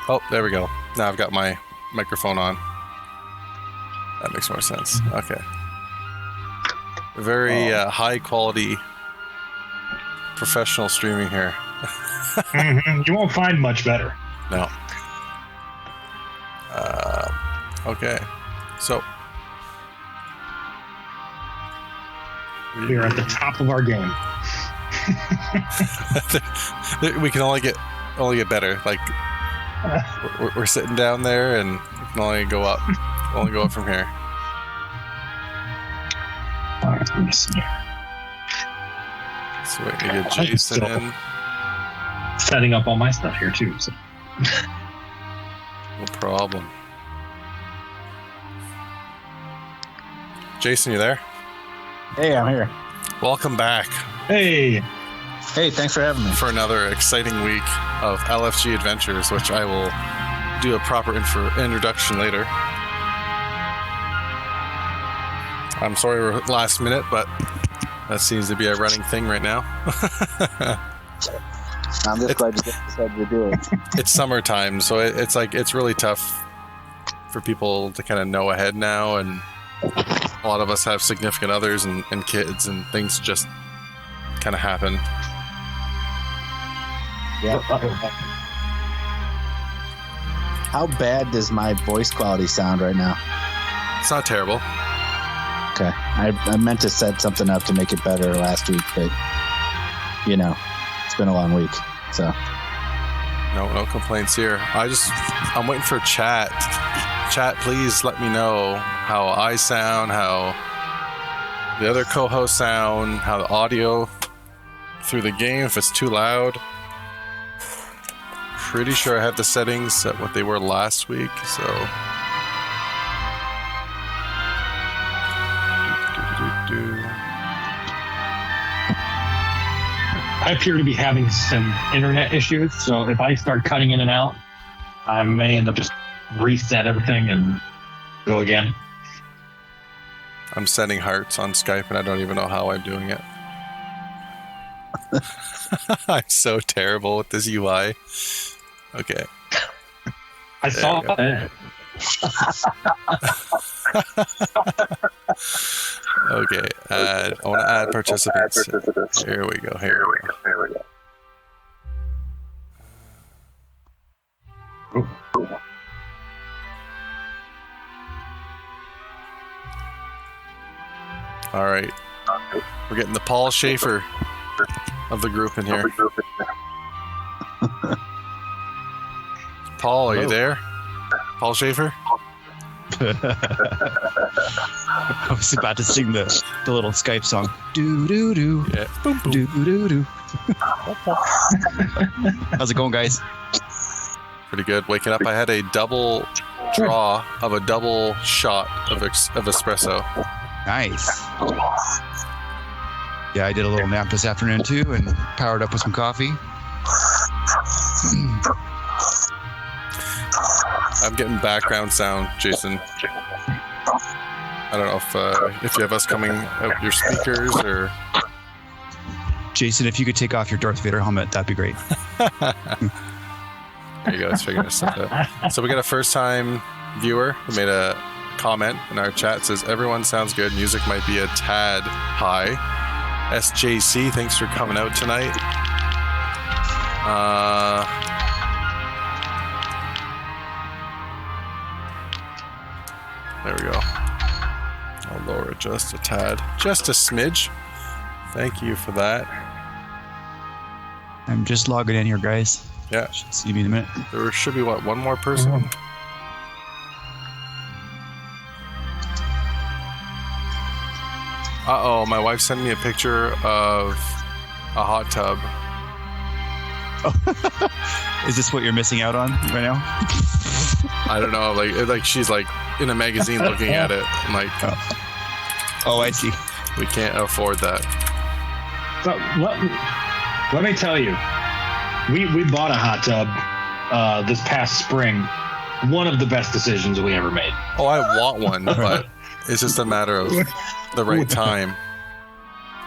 Oh, there we go. Now I've got my microphone on. That makes more sense. Okay. Very high quality professional streaming here. You won't find much better. No. Okay. So we are at the top of our game. We can only get better. Like we're sitting down there, and we can only go up. Only go up from here. All right, let me see. So wait to get Jason in. Setting up all my stuff here too. So. No problem. Jason, you there? Hey, I'm here. Welcome back. Hey, thanks for having me. For another exciting week of LFG Adventures, which I will do a proper introduction later. I'm sorry we're last minute, but that seems to be a running thing right now. I'm just glad you decided to do it. It's summertime, so it's really tough for people to kind of know ahead now, and a lot of us have significant others and kids, and things just kind of happen. Yeah. How bad does my voice quality sound right now? It's not terrible. Okay. I meant to set something up to make it better last week, but it's been a long week, so. No complaints here. I'm waiting for chat. Chat, please let me know how I sound, how the other co-hosts sound, how the audio through the game, if it's too loud. Pretty sure I have the settings at what they were last week, so. I appear to be having some internet issues, so if I start cutting in and out, I may end up just reset everything and go again. I'm sending hearts on Skype, and I don't even know how I'm doing it. I'm so terrible with this UI. Okay. I saw that. Okay, I want to add participants. Here we go. All right. We're getting the Paul Schaefer of the group in here. Paul, are you there? Paul Schaefer? I was about to sing the little Skype song. Do do do. Yeah. Do do do. How's it going, guys? Pretty good. Waking up, I had a double draw of a double shot of espresso. Nice. Yeah, I did a little nap this afternoon too, and powered up with some coffee. I'm getting background sound, Jason. I don't know if you have us coming out your speakers or. Jason, if you could take off your Darth Vader helmet, that'd be great. There you go. Let's figure this stuff out. So we got a first-time viewer who made a comment in our chat. It says, everyone sounds good. Music might be a tad high. SJC, thanks for coming out tonight. There we go. I'll lower it just a tad. Just a smidge. Thank you for that. I'm just logging in here, guys. Yeah. Should see me in a minute. There should be, one more person? Uh-oh, my wife sent me a picture of a hot tub. Is this what you're missing out on right now? I don't know, like she's like in a magazine looking at it. I'm like, oh, I see. We can't afford that. So let me tell you, we bought a hot tub this past spring. One of the best decisions we ever made. Oh, I want one, but it's just a matter of the right time.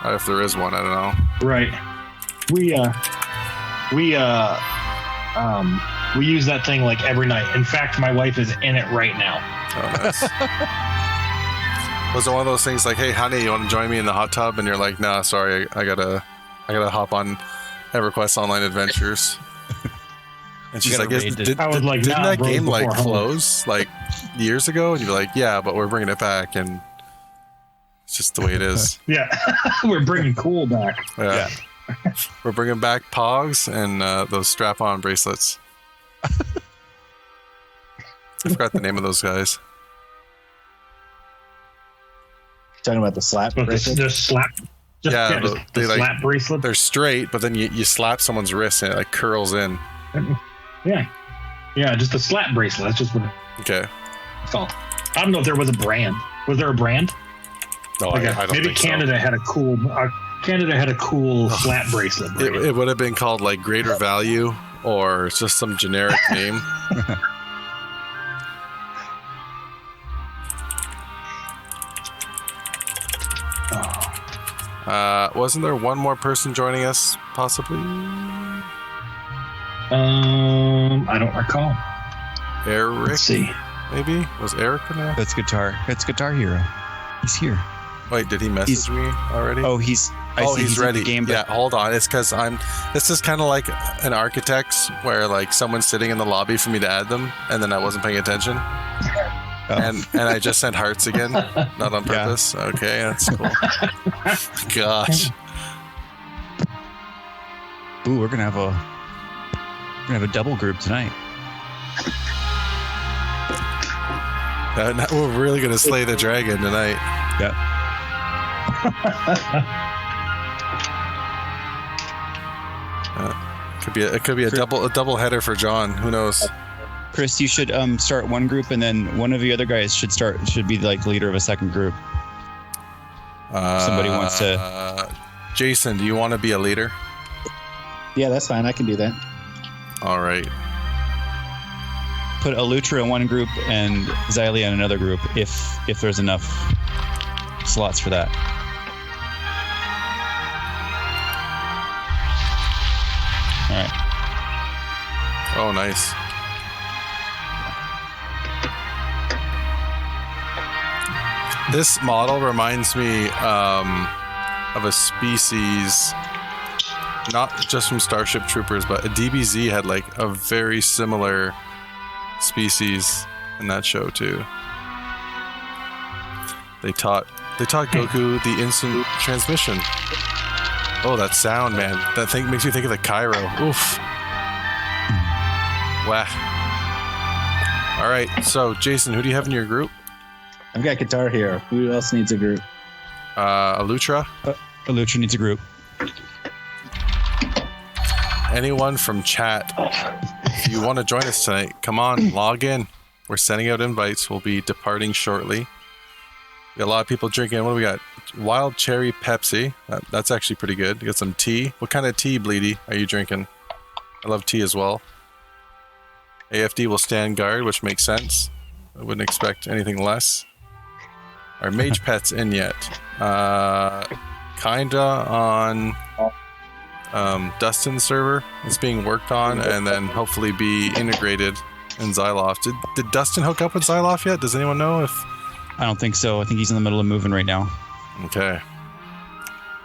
If there is one, I don't know. Right. We We use that thing like every night. In fact, my wife is in it right now. Oh, nice. Was it one of those things like, hey, honey, you want to join me in the hot tub? And you're like, nah, sorry, I gotta hop on Everquest Online Adventures. And she's like, didn't that game like close like years ago? And you're like, yeah, but we're bringing it back, and it's just the way it is. Yeah, we're bringing cool back. Yeah. We're bringing back Pogs and those strap-on bracelets. I forgot the name of those guys. Talking about the slap bracelet? Just slap. They like slap bracelet. They're straight, but then you slap someone's wrist and it like curls in. Yeah, just a slap bracelet. That's just what Okay. it's called. I don't know if there was a brand. Was there a brand? No, I don't maybe think Canada had a cool. Canada had a cool slap bracelet. It would have been called like Greater Value or just some generic name. Wasn't there one more person joining us, possibly? I don't recall. Eric? Let's see. Maybe? Was Eric in there? That's Guitar Hero. He's here. Wait, did he message me already? Oh, he's ready. In the game, yeah, hold on. It's because this is kind of like an Architect's where like someone's sitting in the lobby for me to add them, and then I wasn't paying attention. And I just sent hearts again, not on purpose. Yeah. Okay, that's cool. Gosh. Ooh, we're gonna have a double group tonight. We're really gonna slay the dragon tonight. Yeah. It could be a double header for John. Who knows? Chris, you should start one group, and then one of the other guys should be like leader of a second group. Somebody wants to. Jason, do you want to be a leader? Yeah, that's fine. I can do that. All right. Put Elutra in one group and Xylia in another group, if there's enough slots for that. All right. Oh, nice. This model reminds me of a species, not just from Starship Troopers, but a DBZ had like a very similar species in that show too. They taught Goku the instant transmission. Oh, that sound, man! That thing makes me think of the Cairo. Oof. Wow. All right, so Jason, who do you have in your group? I've got Guitar Hero. Who else needs a group? Elutra? Elutra needs a group. Anyone from chat, if you want to join us tonight, come on, log in. We're sending out invites. We'll be departing shortly. We got a lot of people drinking. What do we got? Wild cherry Pepsi. That's actually pretty good. You got some tea. What kind of tea, Bleedy, are you drinking? I love tea as well. AFD will stand guard, which makes sense. I wouldn't expect anything less. Are Mage Pets in yet? Kinda on Dustin's server. It's being worked on and then hopefully be integrated in Xyloft. Did Dustin hook up with Xyloft yet? Does anyone know if... I don't think so. I think he's in the middle of moving right now. Okay.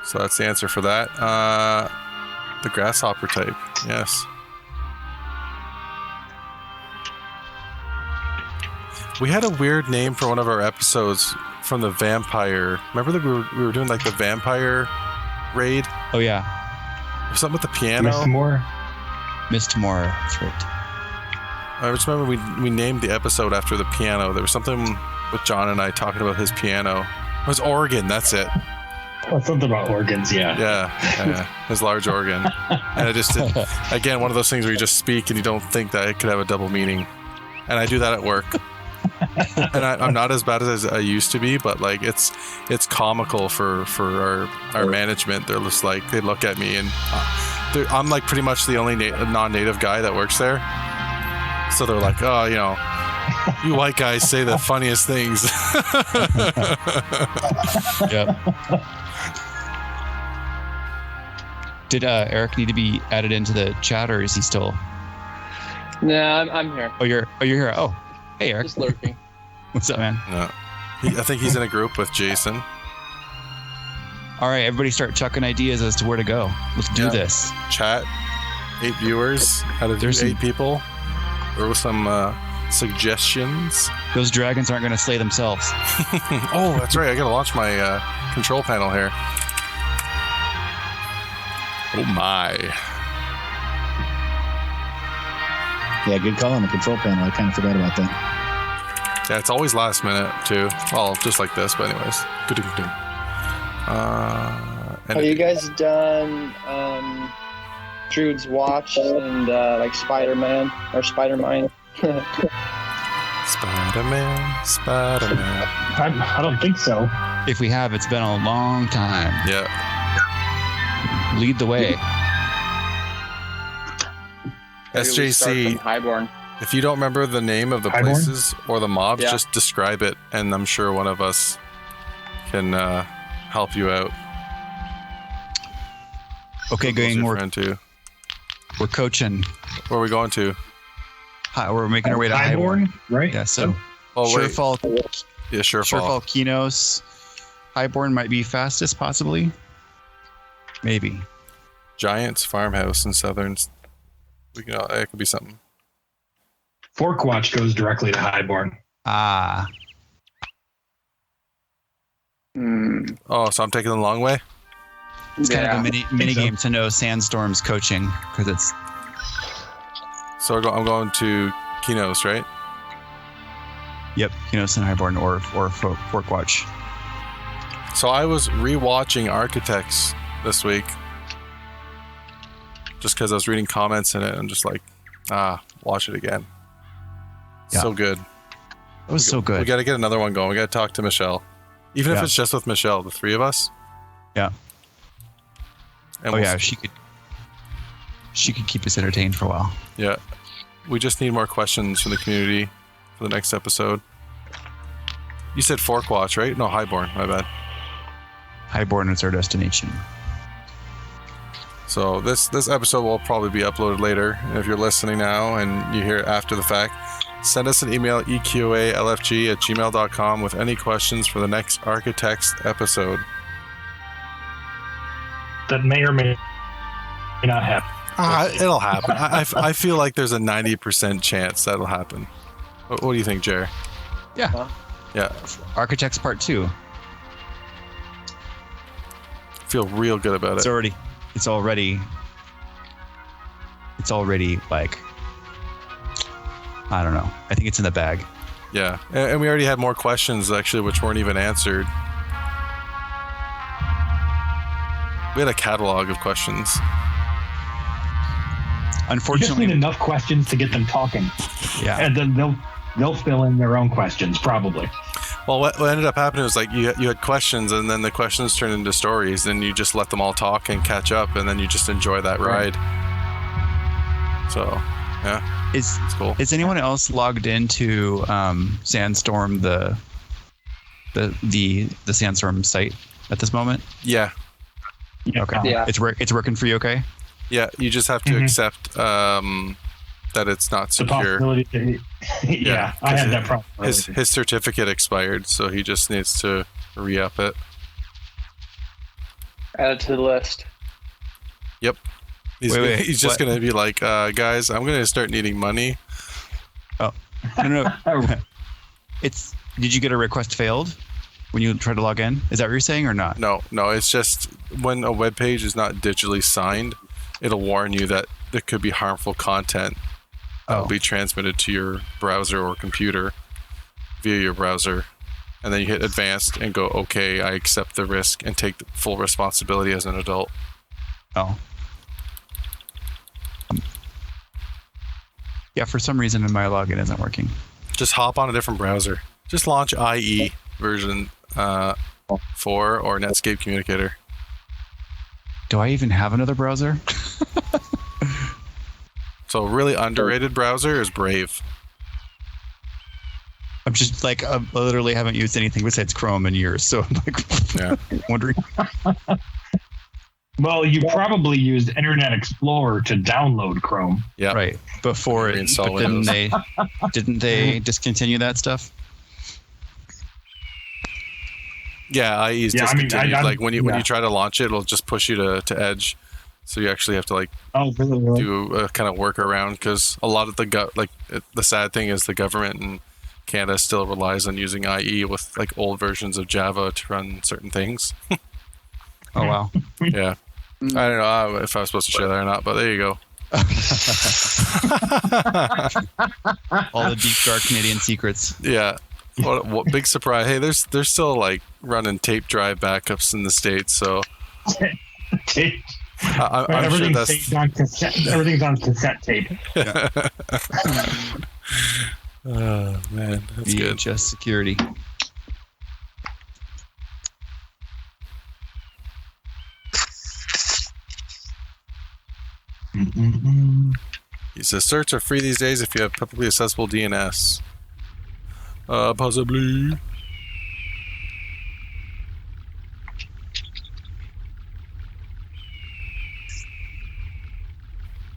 So that's the answer for that. The grasshopper type. Yes. We had a weird name for one of our episodes from the vampire. Remember that we were doing like the vampire raid? Oh yeah. Something with the piano. Miss Tamora. That's right. I just remember we named the episode after the piano. There was something with John and I talking about his piano. It was organ. That's it. Oh, something about organs. Yeah. His large organ. And I just did, again, one of those things where you just speak and you don't think that it could have a double meaning. And I do that at work. And I'm not as bad as I used to be, but like it's comical for our management. They're just like, they look at me and I'm like pretty much the only non-native guy that works there. So they're like, oh, you know, you white guys say the funniest things. Yep. Did Eric need to be added into the chat, or is he still Yeah, I'm here. Oh, you're here. Oh, hey, Eric. Just lurking. What's up, man? No. I think he's in a group with Jason. All right, everybody start chucking ideas as to where to go. Let's do this. Chat, 8 viewers out of 8 people. There were some suggestions. Those dragons aren't going to slay themselves. Oh, that's right. I got to launch my control panel here. Oh, my. Yeah, good call on the control panel. I kind of forgot about that. Yeah, it's always last minute, too. Well, just like this, but anyways. Have you guys done Druid's Watch and like Spider-Man or Spider-Mine? Spider-Man. I don't think so. If we have, it's been a long time. Yeah. Lead the way. SJC, Highborn. if you don't remember the name of the Highborn? places or the mobs, Yeah. just describe it, and I'm sure one of us can help you out. Okay, Google's gang, your friend too. we're coaching. Where are we going to? We're making our way to Highborn. right? Yeah, so Oh, wait. Surefall, Yeah, Surefall. Surefall, Kinos, Highborn might be fastest, possibly. Maybe. Giants Farmhouse in Southern. We can. It could be something. Fork Watch goes directly to Highborn. Ah, Oh, so I'm taking the long way? it's kind of a mini so. game to know Sandstorm's coaching because it's So I'm going to Kinos, right? Kinos and Highborn or Fork Watch. So I was rewatching Architects this week, just because I was reading comments in it. I'm just like, watch it again. Yeah. So good. It was so good. We got to get another one going. We got to talk to Michelle, even if Yeah. it's just with Michelle, the 3 of us. Yeah. And Oh yeah, she could keep us entertained for a while. Yeah. We just need more questions from the community for the next episode. You said Fork Watch, right? No, Highborn. My bad. Highborn is our destination. So this episode will probably be uploaded later. And if you're listening now and you hear it after the fact, send us an email, eqoalfg@gmail.com, with any questions for the next Architects episode. That may or may not happen. It'll happen. I feel like there's a 90% chance that'll happen. What do you think, Jer? Yeah. Yeah. Architects Part 2. Feel real good about it. It's already like, I don't know. I think it's in the bag. Yeah. And we already had more questions, actually, which weren't even answered. We had a catalog of questions. You just Unfortunately, need enough questions to get them talking. yeah. And then they'll fill in their own questions, probably. Well, what ended up happening was like you had questions, and then the questions turned into stories, and you just let them all talk and catch up, and then you just enjoy that ride. So, yeah, Is it's cool. anyone else logged into Sandstorm, the Sandstorm site at this moment? Yeah, Okay. Yeah. It's working for you, okay? yeah. You just have to accept that it's not The secure. possibility to, yeah, I had that problem. His certificate expired, so he just needs to re-up it. Add it to the list. Yep. He's Wait, he's just what? gonna be like, guys, I'm gonna start needing money. No. Did you get a request failed when you tried to log in? Is that what you're saying or not? No, it's just when a web page is not digitally signed, it'll warn you that there could be harmful content that will be transmitted to your browser or computer via your browser. And then you hit advanced and go, okay, I accept the risk and take the full responsibility as an adult. Oh. Yeah, for some reason my login isn't working. Just hop on a different browser. Just launch IE version 4 or Netscape Communicator. Do I even have another browser? So a really underrated browser is Brave. I'm just like, I literally haven't used anything besides Chrome in years, so I'm like, Yeah. wondering. Well, you probably used Internet Explorer to download Chrome. Yeah. Right. Before it, Reinstall but then Windows. didn't they discontinue that stuff? Yeah, IE is Yeah, I mean, discontinued. Like when you yeah. try to launch it, it'll just push you to Edge. So you actually have to like really? do a kind of workaround because a lot of the sad thing is the government in Canada still relies on using IE with like old versions of Java to run certain things. Oh wow. Yeah. I don't know if I was supposed to share that or not, but there you go. All the deep dark Canadian secrets. Yeah. What big surprise. Hey, there's still like running tape drive backups in the States, so I'm sure that's saved on cassette. Everything's on cassette tape. Yeah. Oh man, that's good. Just security. He says certs are free these days if you have publicly accessible DNS. Possibly.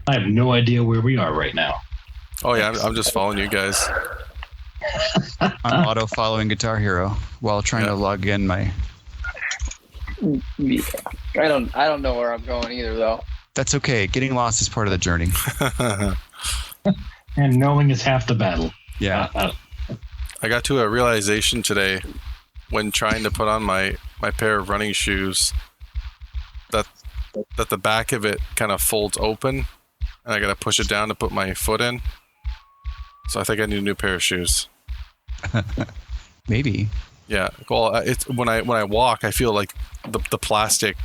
I have no idea where we are right now. Oh yeah, I'm just following you guys. I'm auto following Guitar Hero while trying to log in my. Yeah. I don't know where I'm going either though. That's okay. Getting lost is part of the journey. And knowing is half the battle. Yeah. I got to a realization today when trying to put on my pair of running shoes that the back of it kind of folds open and I gotta push it down to put my foot in. So I think I need a new pair of shoes. Maybe. Yeah. Well, it's when I walk, I feel like the plastic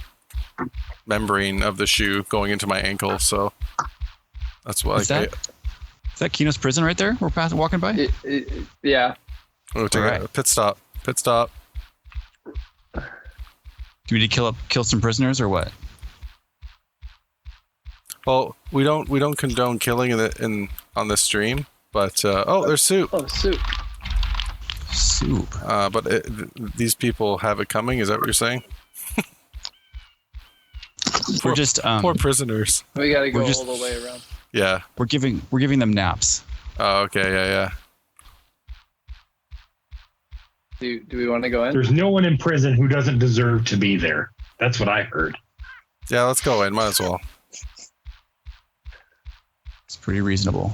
membrane of the shoe going into my ankle. So that's what. Is that Keno's prison right there? We're walking by. Yeah. We'll take a pit stop. Pit stop. Do we need to kill some prisoners or what? Well, we don't condone killing on this stream, but there's soup. Oh, soup. Soup. But these people have it coming. Is that what you're saying? We're just poor prisoners. We gotta go all the way around. Yeah. We're giving them naps. Oh, okay. Yeah. Do we want to go in? There's no one in prison who doesn't deserve to be there. That's what I heard. Yeah, let's go in. Might as well. It's pretty reasonable.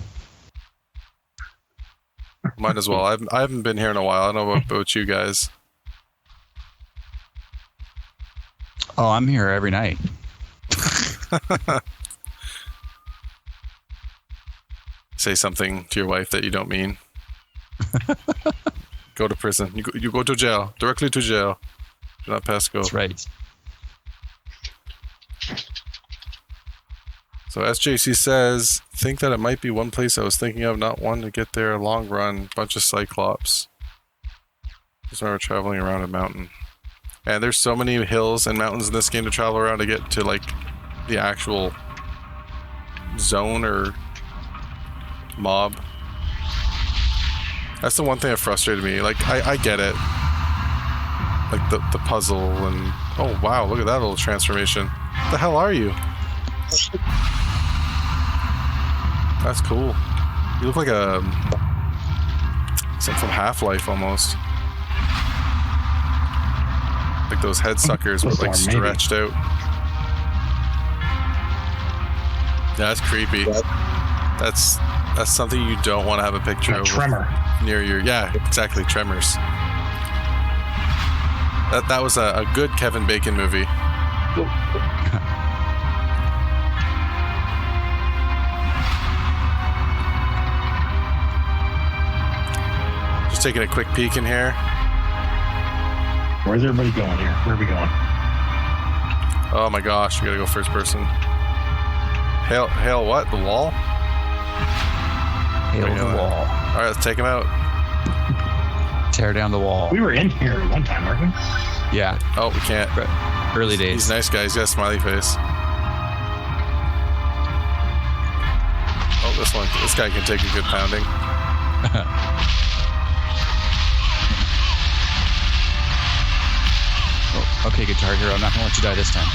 Might as well. I haven't been here in a while. I don't know about you guys. Oh, I'm here every night. Say something to your wife that you don't mean. Go to prison. You go to jail. Directly to jail. Do not pass go. That's right. So SJC says, think that it might be one place I was thinking of, not one to get there. Long run, bunch of Cyclops. Just remember traveling around a mountain. And there's so many hills and mountains in this game to travel around to get to like the actual zone or mob. That's the one thing that frustrated me. Like I get it. Like the puzzle and oh wow, look at that little transformation. What the hell are you? That's cool. You look like something from Half-Life almost. Like those head suckers were like stretched out. Yeah, that's creepy. That's something you don't want to have a picture of. Tremor. Near your exactly, Tremors. That was a good Kevin Bacon movie. Just taking a quick peek in here. Where's everybody going here? Where are we going? Oh my gosh, we gotta go first person. Hail what? The wall? Hail the wall. Alright, let's take him out. Tear down the wall. We were in here one time, weren't we? Yeah. Oh, we can't. Early days. He's a nice guy. He's got a smiley face. Oh, this guy can take a good pounding. Oh, okay, Guitar Hero. I'm not gonna let you die this time.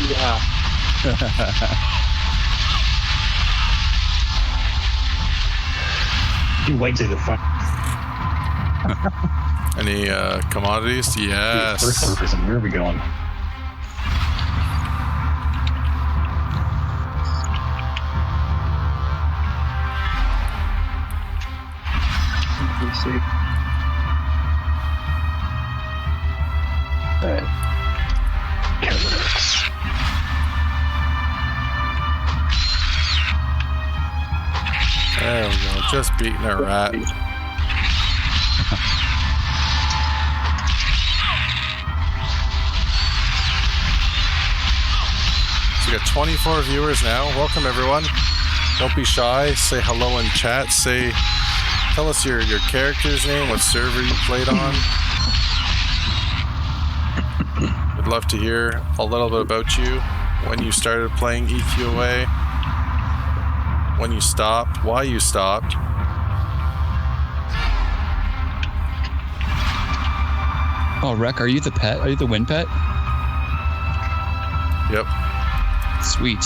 Yeah. You wait till the fun. Any commodities? Yes. First person, where are we going? Let me see. All right. Chemicals. There we go. Just beating a rat. So we got 24 viewers now. Welcome everyone. Don't be shy. Say hello in chat. Tell us your character's name, what server you played on. We'd love to hear a little bit about you. When you started playing EQOA. When you stopped. Why you stopped. Oh, Rec, are you the pet? Are you the win pet? Yep. Sweet.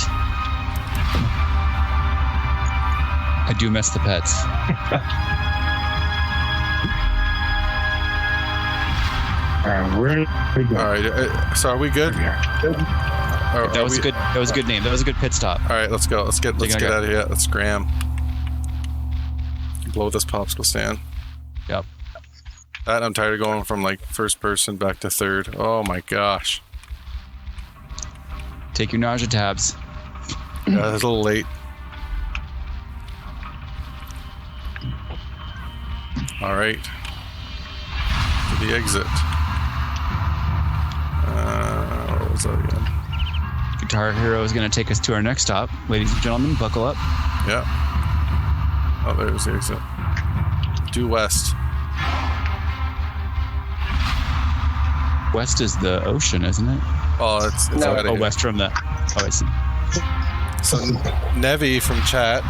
I do miss the pets. All right, where are we going? All right. So are we good? That was good. That was a good name. That was a good pit stop. All right, let's go. Let's get out of here. Let's scram. Blow this popsicle stand. Yep. That I'm tired of going from like first person back to third. Oh my gosh. Take your nausea tabs. Yeah, it's a little late. All right. To the exit. What was that again? Guitar Hero is going to take us to our next stop. Ladies and gentlemen, buckle up. Yeah. Oh, there's the exit. Due west. West is the ocean, isn't it? Oh, it's No. out of Oh, here. west from the... Oh, I see. So Nevi from chat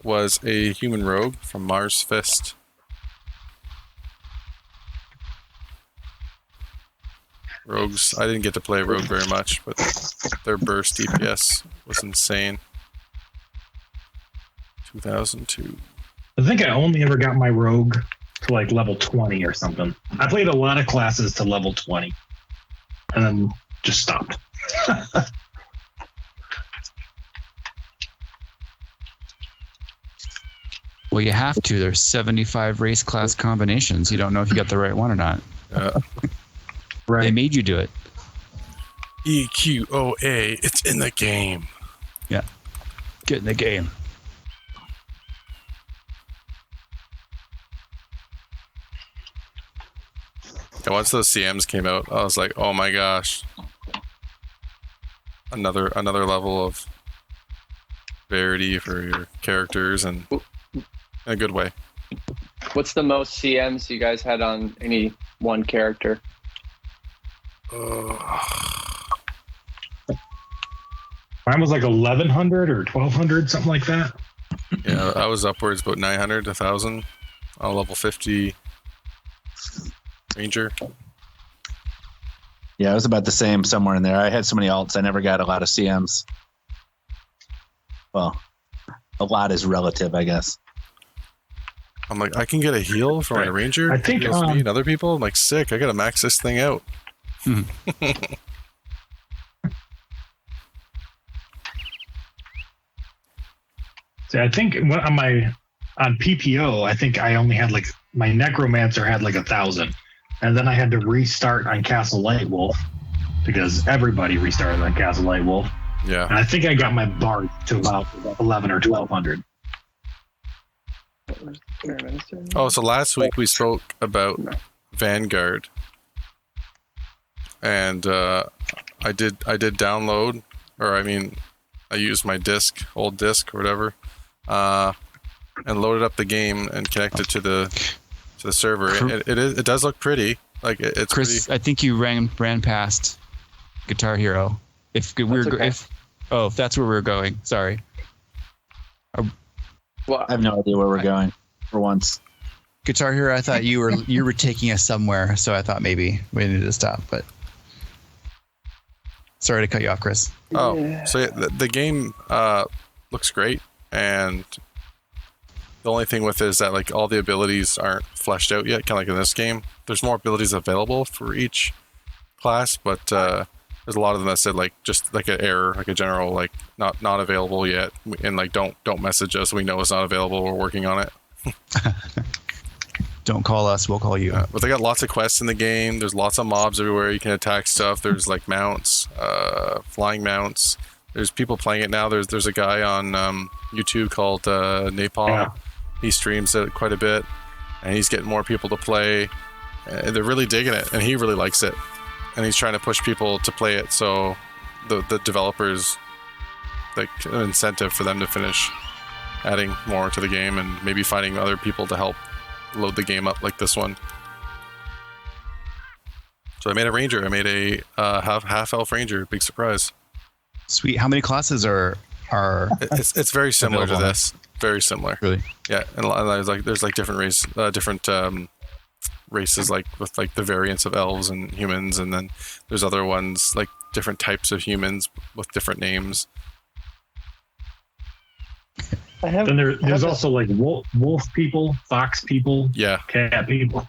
was a human rogue from Mars Fist. Rogues, I didn't get to play Rogue very much, but their burst DPS was insane. 2002. I think I only ever got my rogue to like level 20 or something. I played a lot of classes to level 20 and then just stopped. Well, you have to. There's 75 race class combinations. You don't know if you got the right one or not. Right. They made you do it. EQOA, it's in the game. Yeah. Get in the game. And once those CMs came out, I was like, oh my gosh. Another level of variety for your characters and in a good way. What's the most CMs you guys had on any one character? Mine was like 1,100 or 1,200, something like that. Yeah, I was upwards about 900 to 1,000 on a level 50 Ranger. Yeah, it was about the same somewhere in there. I had so many alts, I never got a lot of CMs. Well, a lot is relative, I guess. I'm like, I can get a heal from my Ranger. I think, Heals me and other people. I'm like, sick. I gotta max this thing out. See, I think on PPO, I think I only had like my Necromancer had like 1,000, and then I had to restart on Castle Lightwolf because everybody restarted on Castle Lightwolf. Yeah. And I think I got my Bard to about 11 or 1,200. Oh, so last week we spoke about Vanguard, and I did download, or I mean, I used my old disc or whatever, and loaded up the game and connected to the server. It does look pretty. Like it's Chris, pretty. I think you ran past Guitar Hero. If that's where we're going. Sorry. Well, I have no idea where we're going for once. Guitar Hero, I thought you were taking us somewhere, so I thought maybe we needed to stop, but Sorry to cut you off, Chris. Oh, so the game looks great, and the only thing with it is that like all the abilities aren't fleshed out yet. Kind of like in this game, there's more abilities available for each class, but there's a lot of them that said like just like an error, like a general like not available yet, and like don't message us. We know it's not available. We're working on it. Don't call us, we'll call you. But they got lots of quests in the game. There's lots of mobs everywhere. You can attack stuff. There's like mounts, flying mounts. There's people playing it now. There's a guy on YouTube called Napalm. Yeah. He streams it quite a bit, and he's getting more people to play. They're really digging it, and he really likes it. And he's trying to push people to play it, so the developers, like an incentive for them to finish adding more to the game, and maybe finding other people to help load the game up like this one. So I made a ranger. I made a half elf ranger. Big surprise. Sweet. How many classes are It's very similar to available this. Very similar. really? Yeah, and there's like different races, like with like the variants of elves and humans, and then there's other ones like different types of humans with different names. Then there's also like wolf people, fox people, Yeah, cat people.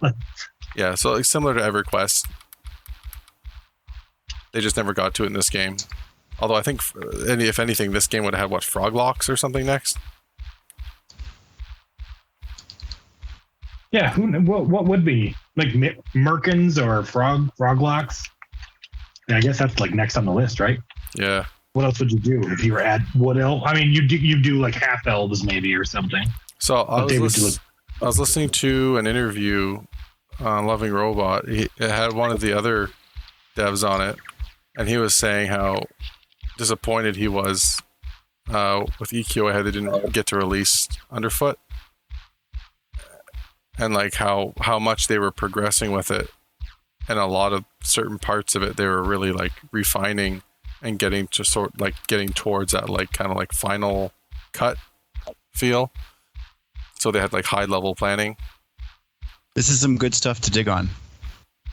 yeah. So like similar to EverQuest, they just never got to it in this game. Although I think, if anything, this game would have had Froglocks or something next. Yeah, what would be like merkins or froglocks? And I guess that's like next on the list, right? Yeah. What else would you do if you were at what else? I mean, you do like half elves maybe or something. So I was listening to an interview on Loving Robot. It had one of the other devs on it, and he was saying how disappointed he was with EQOA, how they didn't get to release Underfoot, and like how much they were progressing with it, and a lot of certain parts of it they were really like refining and getting towards that like kind of like final cut feel. So they had like high level planning. This is some good stuff to dig on.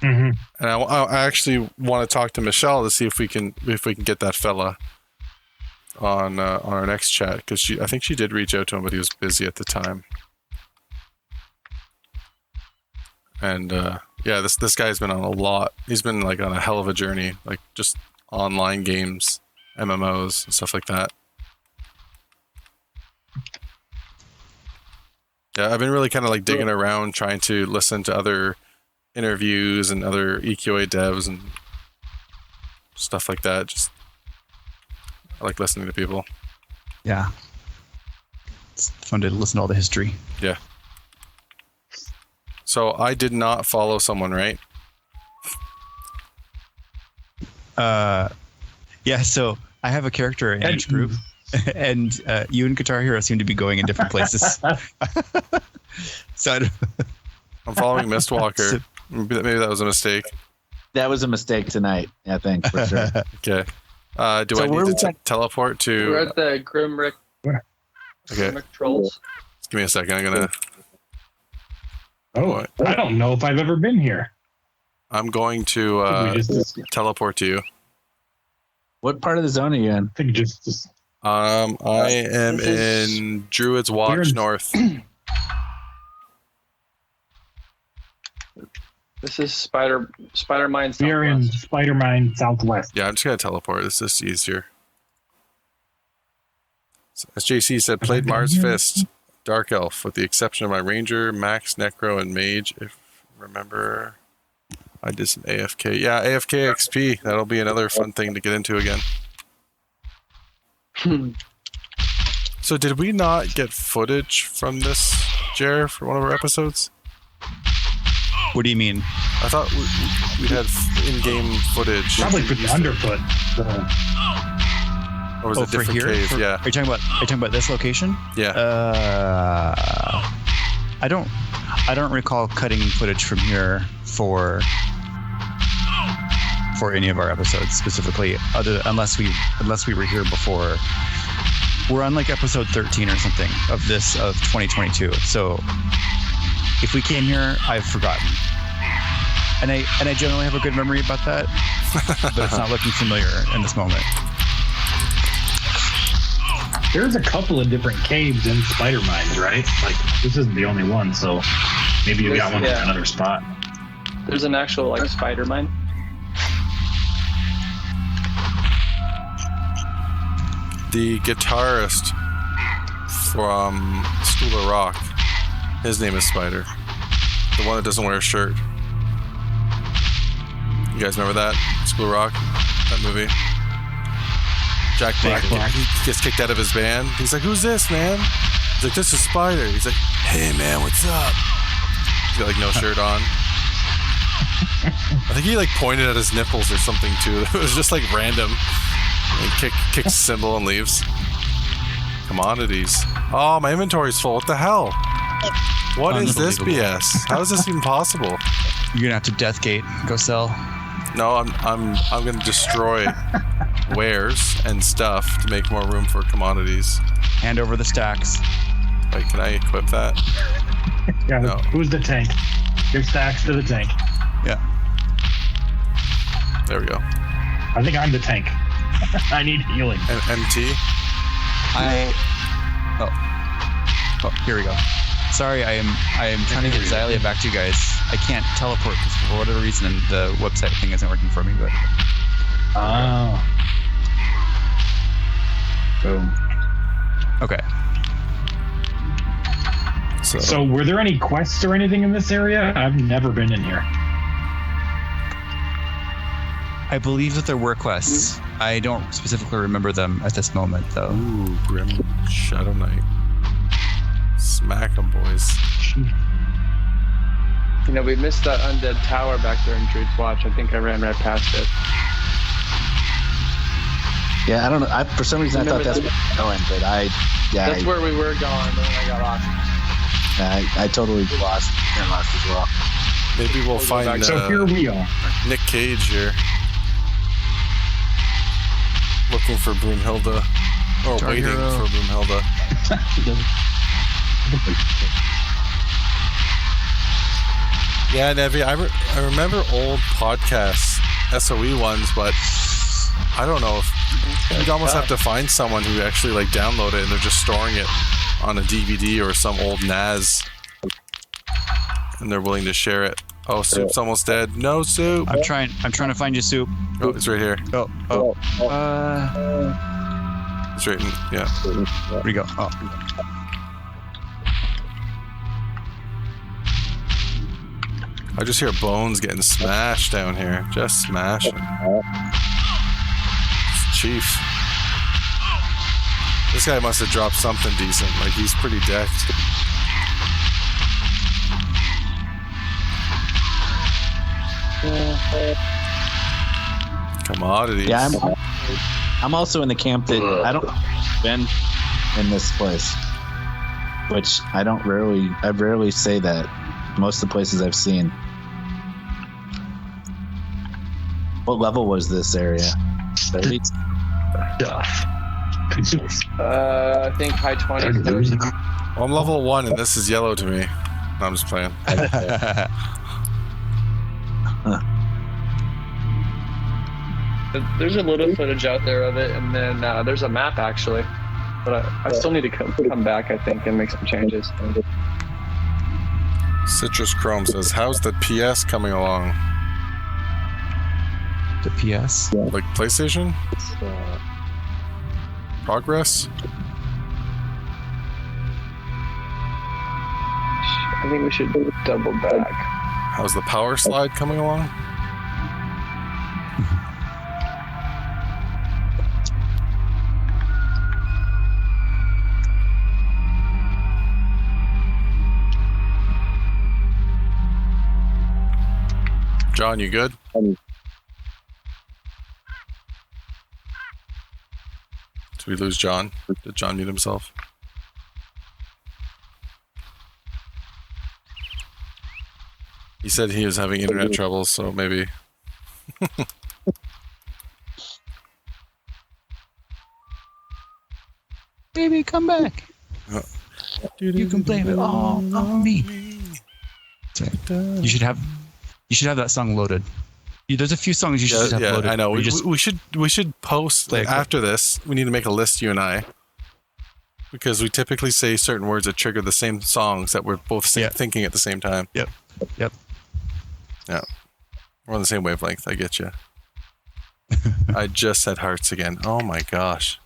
Mm-hmm. And I actually want to talk to Michelle to see if we can get that fella on our next chat, because I think she did reach out to him, but he was busy at the time. And yeah, this guy's been on a lot. He's been like on a hell of a journey, like just online games, MMOs, and stuff like that. Yeah, I've been really kind of like digging around, trying to listen to other interviews and other EQA devs and stuff like that. Just I like listening to people. Yeah. It's fun to listen to all the history. Yeah. So I did not follow someone, right? Yeah, so I have a character in each group, and you and Guitar Hero seem to be going in different places. So I'm following Mistwalker. Maybe that was a mistake. That was a mistake tonight, I think, for sure. Okay. Do I need to teleport to... We're at the Grimrick, Okay. Grimrick Trolls. Just give me a second. I'm going to... Oh, I don't know if I've ever been here. I'm going to teleport to you. What part of the zone are you in? I think just I am in Druid's Watch North. This is Spider Mine Southwest. we're in Spider Mine Southwest. Yeah, I'm just going to teleport. It's just easier. As JC said, played Mars Fist, Dark Elf, with the exception of my Ranger, Max, Necro, and Mage. If you remember, I did some AFK. Yeah, AFK XP. That'll be another fun thing to get into again. So did we not get footage from this, Jer, for one of our episodes? what do you mean? I thought we had in-game footage. Probably for the underfoot. Or was it a for different here? cave? Yeah. Are you talking about this location? Yeah. I don't recall cutting footage from here for any of our episodes specifically, unless we were here before. We're on like episode 13 or something of 2022. So if we came here, I've forgotten. And I generally have a good memory about that, but it's not looking familiar in this moment. There's a couple of different caves in Spider Mines, right? Like, this isn't the only one, so maybe you got one in another spot. There's an actual, like, spider mine. The guitarist from School of Rock, his name is Spider. The one that doesn't wear a shirt. You guys remember that? School of Rock? That movie? Jack Black. He gets kicked out of his band. He's like, "Who's this, man?" He's like, "This is Spider." He's like, "Hey, man, what's up?" He's got like no shirt on. I think he like pointed at his nipples or something too. It was just like random. He kicks the cymbal and leaves. Commodities. Oh, my inventory's full. What the hell? What is this BS? How is this even possible? You're gonna have to Deathgate. Go sell. No, I'm gonna destroy wares and stuff to make more room for commodities. Hand over the stacks. Wait, can I equip that? Yeah. No. Who's the tank? Give stacks to the tank. Yeah. There we go. I think I'm the tank. I need healing. And MT. Oh, here we go. Sorry, I am trying to get Xylia back to you guys. I can't teleport because for whatever reason the website thing isn't working for me. But Oh. Boom. okay. So were there any quests or anything in this area? I've never been in here. I believe that there were quests. I don't specifically remember them at this moment, though. Ooh, Grim Shadow Knight. Smack 'em, boys. You know, we missed that undead tower back there in Druid's Watch. I think I ran right past it. Yeah, I don't know. For some reason, I thought that's where we were going, but That's where we were going, and then I got lost. I totally lost as well. Maybe we'll find So here we are. Nick Cage here. Looking for Broomhilda. Or Guitar waiting Hero. for Broomhilda. Yeah, Nevi, I remember old podcasts, SOE ones, but I don't know if you'd almost have to find someone who actually like download it and they're just storing it on a DVD or some old NAS and they're willing to share it. Oh, Soup's almost dead. No, Soup. I'm trying to find you, Soup. Oh, it's right here. Oh. It's right in, yeah. Where'd he go? Oh. I just hear bones getting smashed down here. Just smashing. It's Chief. This guy must have dropped something decent. Like, he's pretty decked. Commodities. Yeah, I'm also in the camp that I don't been in this place, which I rarely say that. Most of the places I've seen. What level was this area? 30? I think high 20s. Well, I'm level 1 and this is yellow to me. No, I'm just playing. There's a little footage out there of it, and then there's a map actually. But I still need to come back, I think, and make some changes. Citrus Chrome says, how's the PS coming along? The PS? Like PlayStation? Progress? I think we should double back. How's the power slide coming along? John, you good? Did we lose John? Did John mute himself? He said he was having internet troubles, so maybe. Baby, come back. You can blame it all on me. You should have You should have that song loaded. There's a few songs you should have loaded. I know. We should post play after this. We need to make a list, you and I, because we typically say certain words that trigger the same songs that we're both thinking at the same time. Yep. Yeah. We're on the same wavelength. I get you. I just said hearts again. Oh my gosh.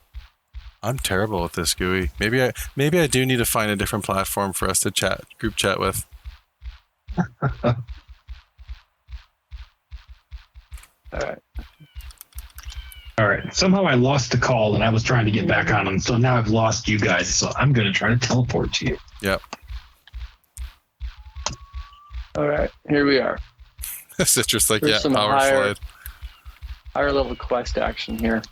I'm terrible at this, Gooey. Maybe I do need to find a different platform for us to group chat with. All right. Somehow I lost the call and I was trying to get back on them. So now I've lost you guys. So I'm going to try to teleport to you. Yep. All right. Here we are. Citrus like, There's some power slide. Higher level quest action here.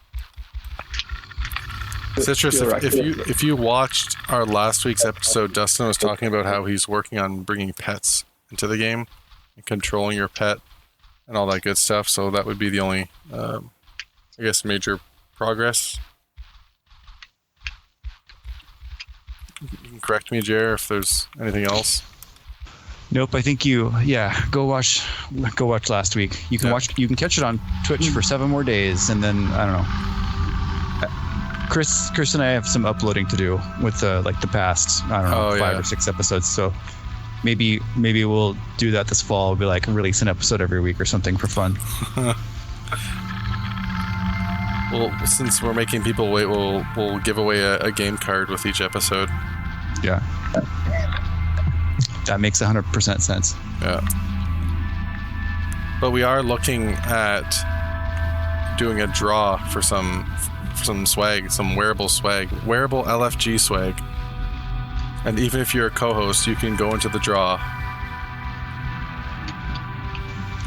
Citrus, if you watched our last week's episode, Dustin was talking about how he's working on bringing pets into the game and controlling your pet and all that good stuff. So that would be the only, I guess, major progress. You can correct me, Jer, if there's anything else. Nope. I think go watch last week. You can watch. You can catch it on Twitch for 7 more days, and then I don't know. Chris and I have some uploading to do with the past, I don't know, 5 or 6 episodes. So maybe we'll do that this fall. We'll be release an episode every week or something for fun. Well, since we're making people wait, we'll give away a game card with each episode. Yeah. That makes 100% sense. Yeah. But we are looking at doing a draw for some swag, some wearable LFG swag. And even if you're a co-host, you can go into the draw.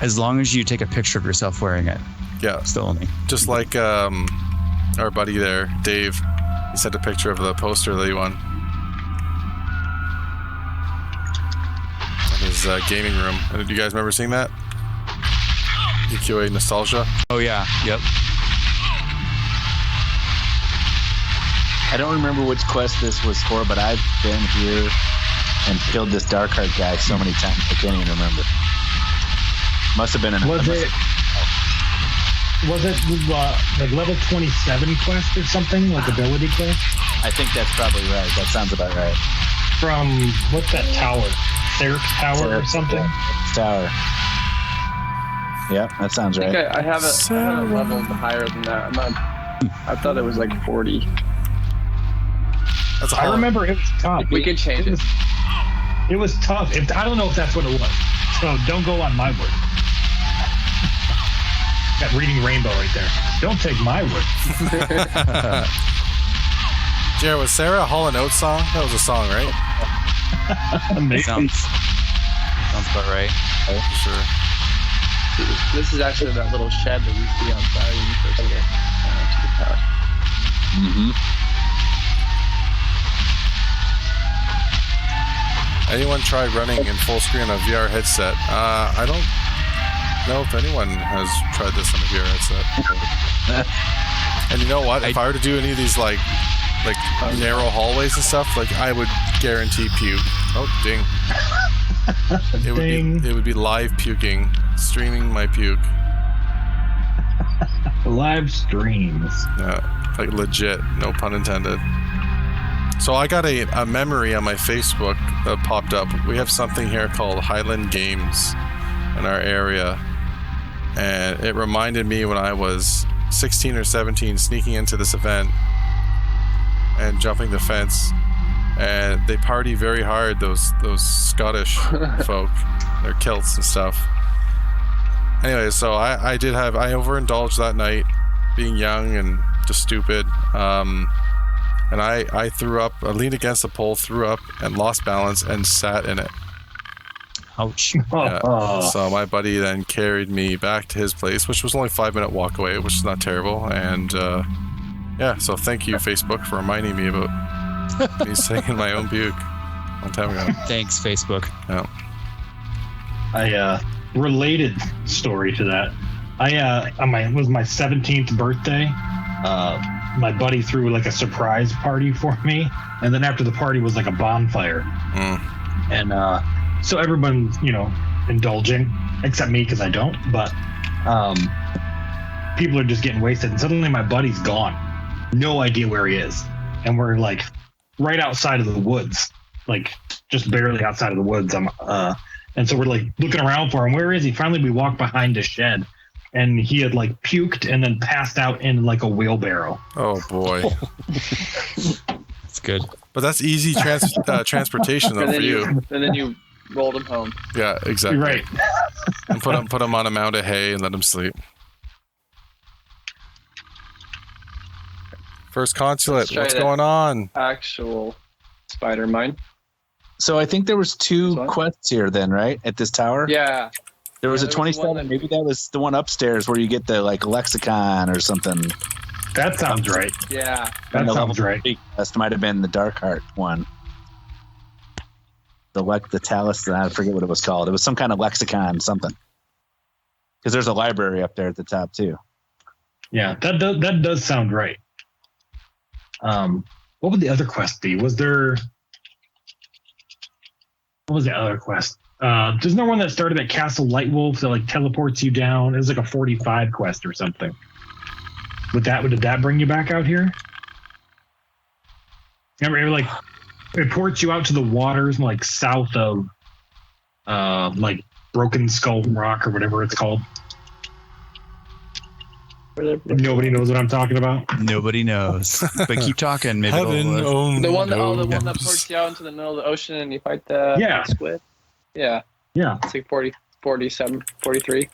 As long as you take a picture of yourself wearing it. Yeah. Still only. Just like our buddy there, Dave. He sent a picture of the poster that he won. In his gaming room. Did you guys remember seeing that? EQOA nostalgia. Oh yeah. Yep. I don't remember which quest this was for, but I've been here and killed this dark heart guy so many times I can't even remember. Must have been Was it like level 27 quest or something, like ability quest? I think that's probably right. That sounds about right. From what's that tower? Theric Tower or something? Tower. Yeah, that sounds right. I have it leveled higher than that. I thought it was like 40. I remember it was tough. We could change it. It was tough. I don't know if that's what it was. So don't go on my word. Got reading rainbow right there. Don't take my word. Jared, was Sarah a Hall & Oates song? That was a song, right? Sounds about right. For sure. This is actually that little shed that you see outside when you first get to the tower. Mm-hmm. Anyone tried running in full screen on a VR headset? I don't know if anyone has tried this on a VR headset. And you know what? If I were to do any of these like narrow hallways and stuff, I would guarantee puke. Oh, ding! It would be live puking, streaming my puke. Live streams. Yeah, legit. No pun intended. So I got a memory on my Facebook that popped up. We have something here called Highland Games in our area. And it reminded me when I was 16 or 17 sneaking into this event and jumping the fence. And they party very hard, those Scottish folk. Their kilts and stuff. Anyway, so I overindulged that night, being young and just stupid. And I threw up, I leaned against the pole, threw up, and lost balance and sat in it. Ouch. Yeah. So my buddy then carried me back to his place, which was only a 5-minute walk away, which is not terrible. And so thank you, Facebook, for reminding me about me sitting in my own puke a long time ago. Thanks, Facebook. Yeah. Related story to that. It was my 17th birthday. My buddy threw a surprise party for me, and then after the party was a bonfire, and so everyone's indulging, except me because I don't. But people are just getting wasted, and suddenly my buddy's gone. No idea where he is, and we're like right outside of the woods, like just barely outside of the woods. And so we're like looking around for him. Where is he? Finally, we walk behind a shed, and he had like puked and then passed out in like a wheelbarrow. Oh boy, That's good. but that's easy transportation though for you. And then you rolled him home. Yeah, exactly. You're right. And put him on a mound of hay and let him sleep. First consulate, Let's try what's that. going on? Actual spider mine. So I think there was two What? quests here then, right? At this tower? Yeah. There was Yeah, a there was 27. one that- Maybe that was the one upstairs where you get the like lexicon or something. That sounds right. Yeah. That And the sounds level right. 3 quest might have been the Dark Heart one. The Talus, I forget what it was called. It was some kind of lexicon something. Because there's a library up there at the top too. Yeah, that does sound right. What would the other quest be? What was the other quest? There's no one that started at Castle Lightwolf that like teleports you down. It was like a 45 quest or something. Did that bring you back out here? Remember, like it ports you out to the waters like south of like Broken Skull Rock or whatever it's called. Nobody knows what I'm talking about. Nobody knows. But keep talking. Maybe Heaven it'll, only The one that knows. ports you out into the middle of the ocean and you fight the Yeah. squid. Yeah. Yeah. It's like 40, 47, 43.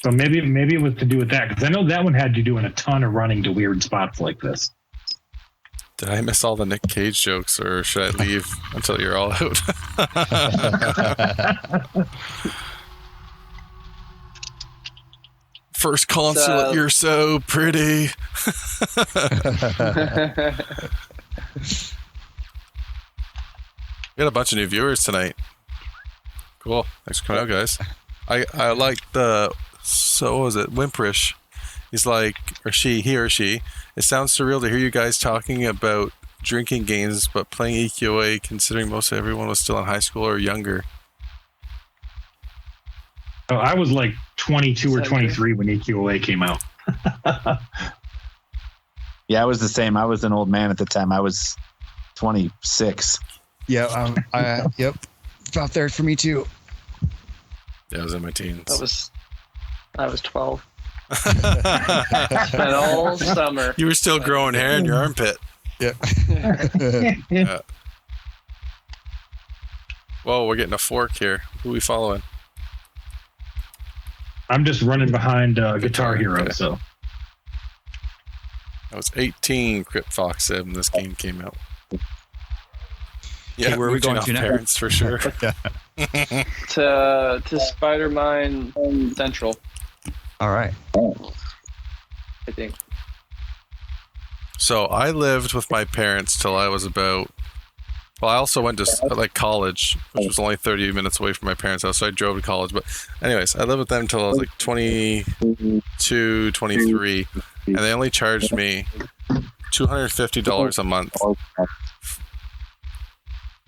So maybe it was to do with that because I know that one had you doing a ton of running to weird spots like this. Did I miss all the Nick Cage jokes, or should I leave until you're all out? First consulate, you're so pretty. We got a bunch of new viewers tonight. Cool. Thanks for coming out, guys. I like so what was it? Whimperish. He's like, he or she. It sounds surreal to hear you guys talking about drinking games, but playing EQOA, considering most everyone was still in high school or younger. Oh, I was like 22 or 23 when EQOA came out. Yeah, I was the same. I was an old man at the time. I was 26. yeah. Yep. About there for me too. Yeah, I was in my teens. I was 12. Spent all summer. You were still growing hair in your armpit. Yep. Yeah. Whoa, we're getting a fork here. Who are we following? I'm just running behind Guitar Hero, Okay. so I was 18, Crypt Fox said when this game came out. Yeah, where are we moved going enough to now? parents for sure. to Spider Mine Central, All right. I think. So I lived with my parents till I was about. Well, I also went to like college, which was only 30 minutes away from my parents' house, so I drove to college. But anyways, I lived with them until I was like 22, 23, and they only charged me $250 a month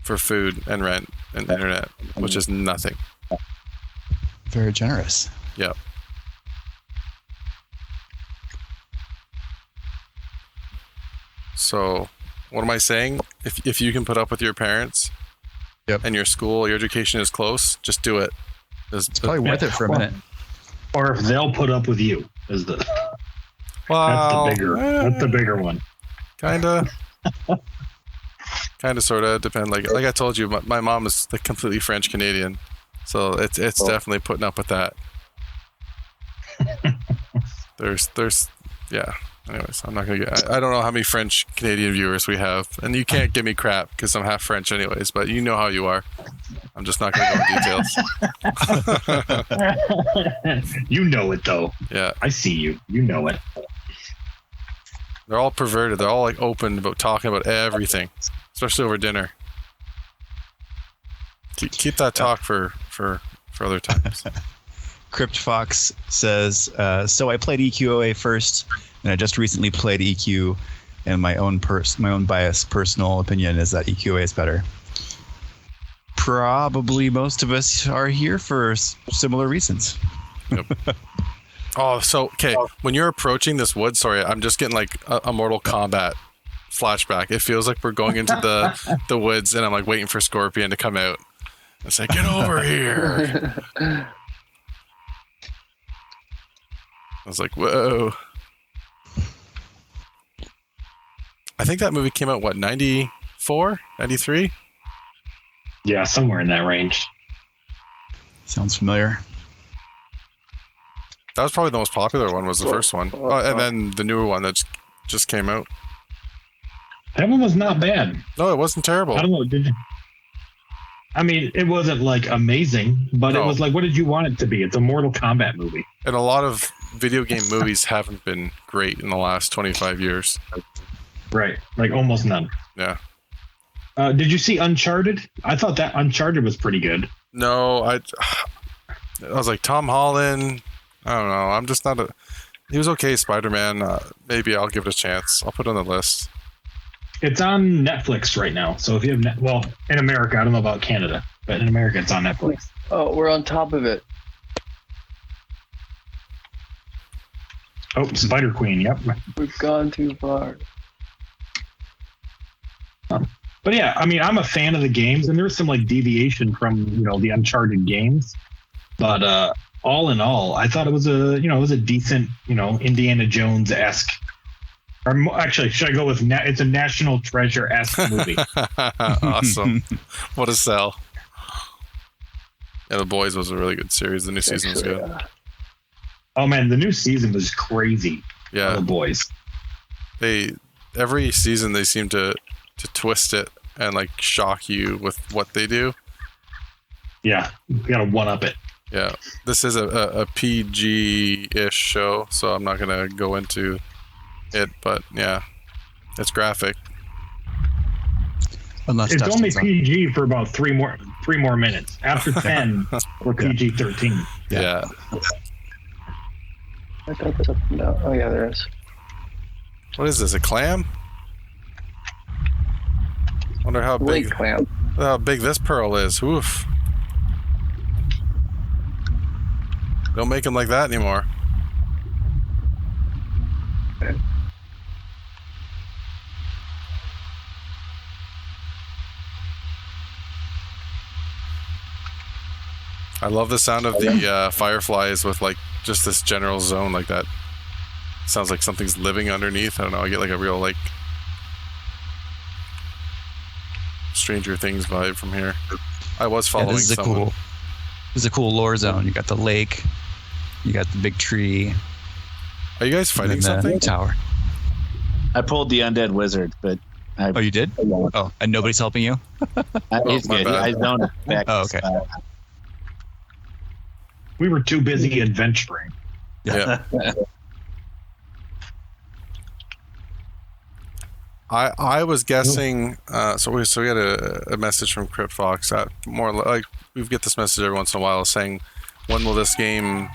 for food and rent and internet, which is nothing. Very generous. Yep. So, what am I saying? If you can put up with your parents, Yep. and your school, your education is close, just do it. It's probably worth it for a minute. or if they'll put up with you is the that's the bigger one. Kinda, sorta depend. Like I told you, my mom is like completely French Canadian, so it's definitely putting up with that. There's yeah. Anyways, I'm not gonna get. I don't know how many French Canadian viewers we have, and you can't give me crap because I'm half French, anyways. But you know how you are. I'm just not gonna go in details. You know it though. Yeah, I see you. You know it. they're all perverted. They're all like open about talking about everything, especially over dinner. Keep that talk for other times. Crypt Fox says, so I played EQOA first, and I just recently played EQ, and my own biased personal opinion is that EQOA is better. probably most of us are here for similar reasons. Yep. Oh, so okay. When you're approaching this wood, sorry, I'm just getting like a Mortal Kombat flashback. It feels like we're going into the woods, and I'm like waiting for Scorpion to come out. It's like, get over here. I was like, whoa. I think that movie came out, what, 94, 93? Yeah, somewhere in that range. Sounds familiar. That was probably the most popular one, was the first one. And then the newer one that just came out. That one was not bad. No, it wasn't terrible. I don't know, did you? I mean, it wasn't like amazing, but it was like, what did you want it to be? It's a Mortal Kombat movie. And a lot of video game movies haven't been great in the last 25 years. Right. Like almost none. Yeah. Did you see Uncharted? I thought that Uncharted was pretty good. No, I was like, Tom Holland, I don't know. I'm just not he was okay, Spider-Man. Maybe I'll give it a chance. I'll put it on the list. It's on Netflix right now. So if you have, well, in America, I don't know about Canada, but in America, it's on Netflix. Oh, we're on top of it. Oh, Spider Queen. Yep. We've gone too far. But yeah, I mean, I'm a fan of the games, and there's some like deviation from the Uncharted games, but all in all, I thought it was a decent Indiana Jones-esque. Or actually, should I go with it's a National Treasure-esque movie? Awesome. What a sell. Yeah, The Boys was a really good series. The new season was good. Oh man, the new season was crazy. Yeah, The Boys. Every season they seem to twist it and like shock you with what they do. Yeah, you gotta one up it. Yeah, this is a PG-ish show, so I'm not gonna go into it, but yeah, it's graphic. Unless it's only Dustin's PG for about three more minutes. After 10, we're PG-13. Yeah. I thought there's no. Oh yeah, there is. What is this? A clam? Wonder how big. Lake clam. How big this pearl is. Oof. Don't make them like that anymore. I love the sound of the fireflies with like just this general zone like that. Sounds like something's living underneath. I don't know. I get like a real like Stranger Things vibe from here. I was following someone. This is a cool lore zone. You got the lake. You got the big tree. Are you guys fighting something? Tower. I pulled the undead wizard, but oh, you did? Oh, and nobody's helping you? He's good. I don't expect. Oh, okay. We were too busy adventuring. Yeah. I was guessing. So we had a message from Crypt Fox. More like we get this message every once in a while saying, when will this game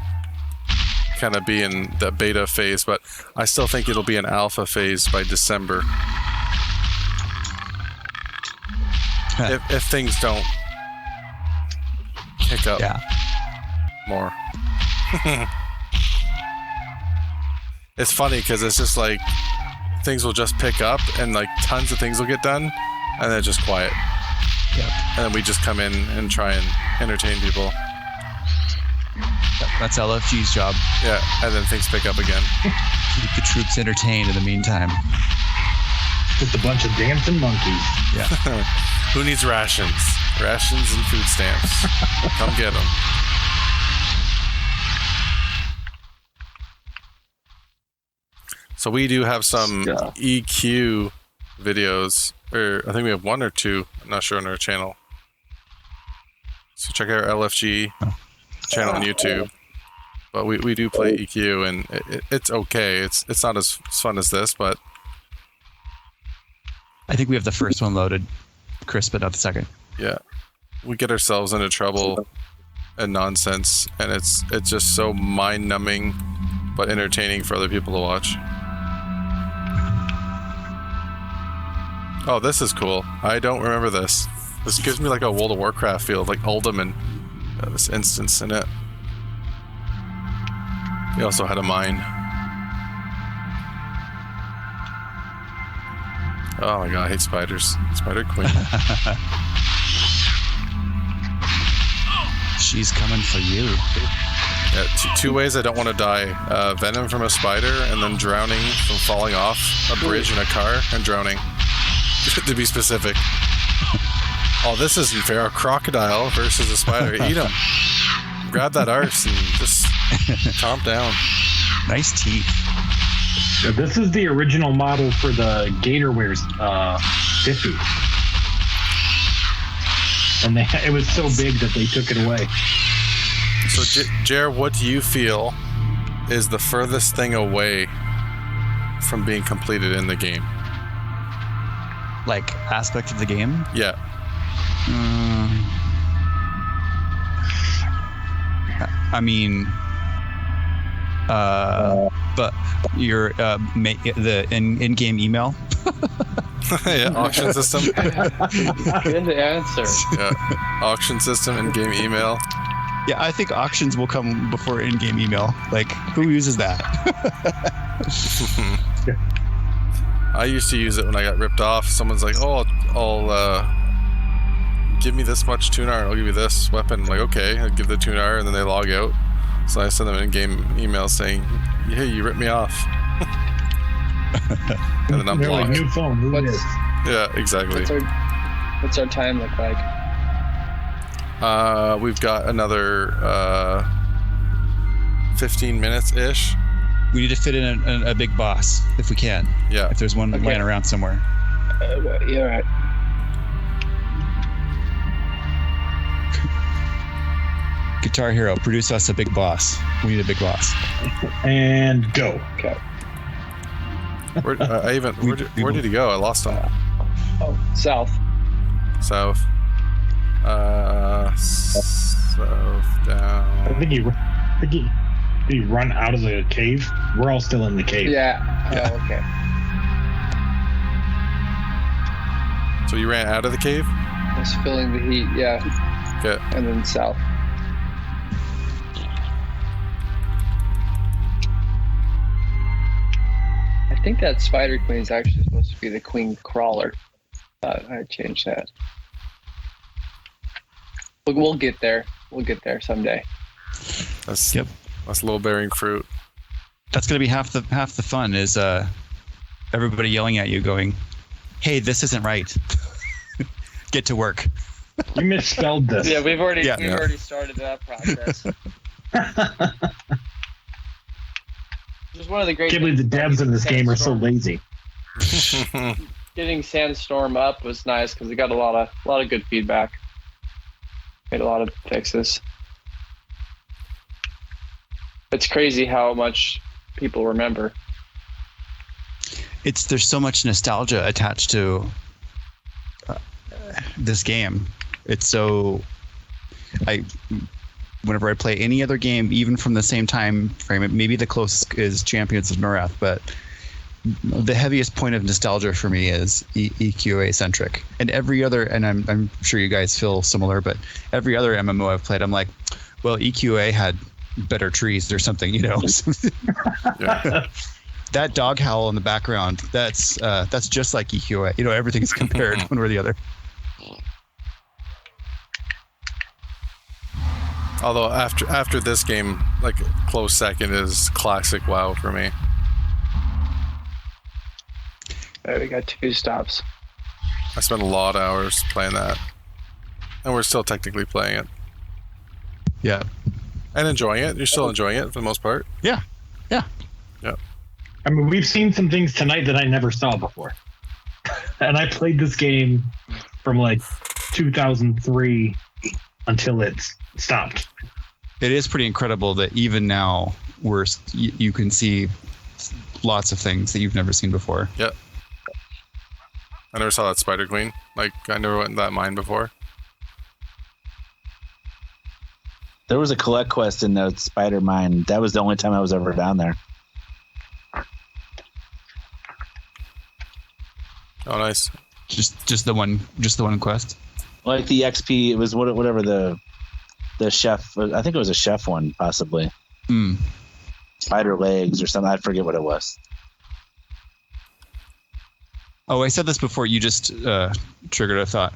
kind of be in the beta phase? But I still think it'll be an alpha phase by December. if things don't pick up more. It's funny because it's just like things will just pick up and like tons of things will get done and then just quiet. Yep. And then we just come in and try and entertain people. That's LFG's job. Yeah, and then things pick up again. Keep the troops entertained in the meantime. Just a bunch of dancing monkeys. Yeah. Who needs rations? Rations and food stamps. Come get them. So we do have some EQ videos, or I think we have one or two. I'm not sure on our channel. So check out our LFG channel on YouTube. But we do play EQ, and it's okay. It's not as fun as this, but I think we have the first one loaded, Chris, but not the second. Yeah, we get ourselves into trouble and nonsense, and it's just so mind-numbing, but entertaining for other people to watch. Oh, this is cool. I don't remember this. This gives me like a World of Warcraft feel, like Uldum and this instance in it. He also had a mine. Oh my god, I hate spiders. Spider Queen. She's coming for you. Yeah, two ways I don't want to die. Venom from a spider, and then drowning from falling off a bridge in a car and drowning. To be specific. Oh, this isn't fair. A crocodile versus a spider. Eat him. Grab that arse and just chomp down. Nice teeth. Yeah, this is the original model for the Gatorwares Diffie. And it was so big that they took it away. So, Jer, what do you feel is the furthest thing away from being completed in the game? Like, aspect of the game? Yeah. I mean, but your the in-game email. Yeah, auction system. Good answer. Yeah, auction system, in-game email. Yeah, I think auctions will come before in-game email. Like, who uses that? I used to use it when I got ripped off. Someone's like, "Oh, I'll give me this much tunar, and I'll give you this weapon." I'm like, okay, I give the tunar, and then they log out. So I send them an in-game email saying, "Hey, you ripped me off," and then I'm They're blocked. like, new phone. Who What's- is? Yeah, exactly. What's our time look like? We've got another 15 minutes ish. We need to fit in a big boss if we can. Yeah. If there's one Okay. laying around somewhere. Yeah, right. Guitar Hero, produce us a big boss. We need a big boss. And go. Okay. Where did he go? I lost him. Oh, south. South. South down. I think he did he run out of the cave? We're all still in the cave. Yeah. Yeah. Oh, okay. So you ran out of the cave? I was feeling the heat. Yeah. Okay. And then south. I think that Spider Queen is actually supposed to be the Queen Crawler. I changed that. We'll get there. We'll get there someday. That's Yep. That's low bearing fruit. That's gonna be half the fun is everybody yelling at you going, "Hey, this isn't right. Get to work." You misspelled this. Yeah, we've already Yeah. already started that process. Just one of the great. Can't believe the devs in this game are so lazy. Getting Sandstorm up was nice because we got a lot of good feedback. Made a lot of fixes. It's crazy how much people remember. There's so much nostalgia attached to this game. It's so whenever I play any other game, even from the same time frame, maybe the closest is Champions of Norath, but the heaviest point of nostalgia for me is EQOA centric. And every other, and I'm sure you guys feel similar, but every other MMO I've played, I'm like, well, EQOA had better trees or something, Yeah. That dog howl in the background, that's just like EQOA. Everything's compared one or the other. Although after this game, like close second is classic WoW for me. We got 2 stops. I spent a lot of hours playing that, and we're still technically playing it Yeah. and enjoying it. You're still enjoying it for the most part. Yeah. I mean, we've seen some things tonight that I never saw before. And I played this game from like 2003 until it stopped. It is pretty incredible that even now you can see lots of things that you've never seen before. Yep. I never saw that Spider Queen. Like, I never went in that mine before. There was a collect quest in the spider mine. That was the only time I was ever down there. Oh, nice. Just the one quest. Like the XP, it was whatever the chef. I think it was a chef one, possibly. Spider legs or something. I forget what it was. Oh, I said this before. You just triggered a thought.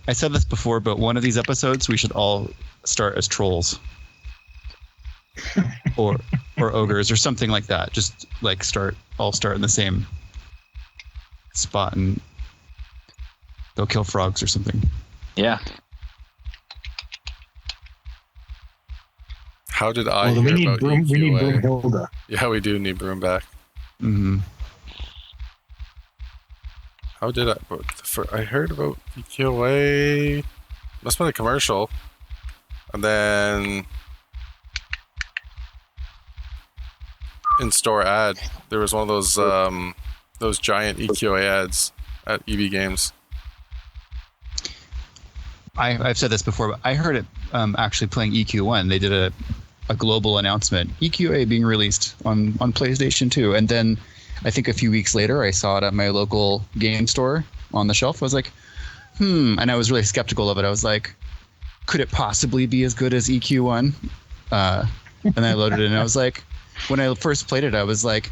I said this before, but one of these episodes we should all start as trolls, or ogres, or something like that. Just like all start in the same spot, and they'll kill frogs or something. Yeah. How did I Well, hear we need about Broom. EQOA? We need Broomhilda. Yeah, we do need Broom back. Mm-hmm. How did I heard about EQOA? Must have been a commercial. And then in-store ad. There was one of those giant EQOA ads at EB Games. I've said this before, but I heard it actually playing EQ1. They did a global announcement, EQA being released on PlayStation 2. And then I think a few weeks later, I saw it at my local game store on the shelf. I was like, and I was really skeptical of it. I was like, could it possibly be as good as EQ1? And I loaded it, and I was like, when I first played it, I was like,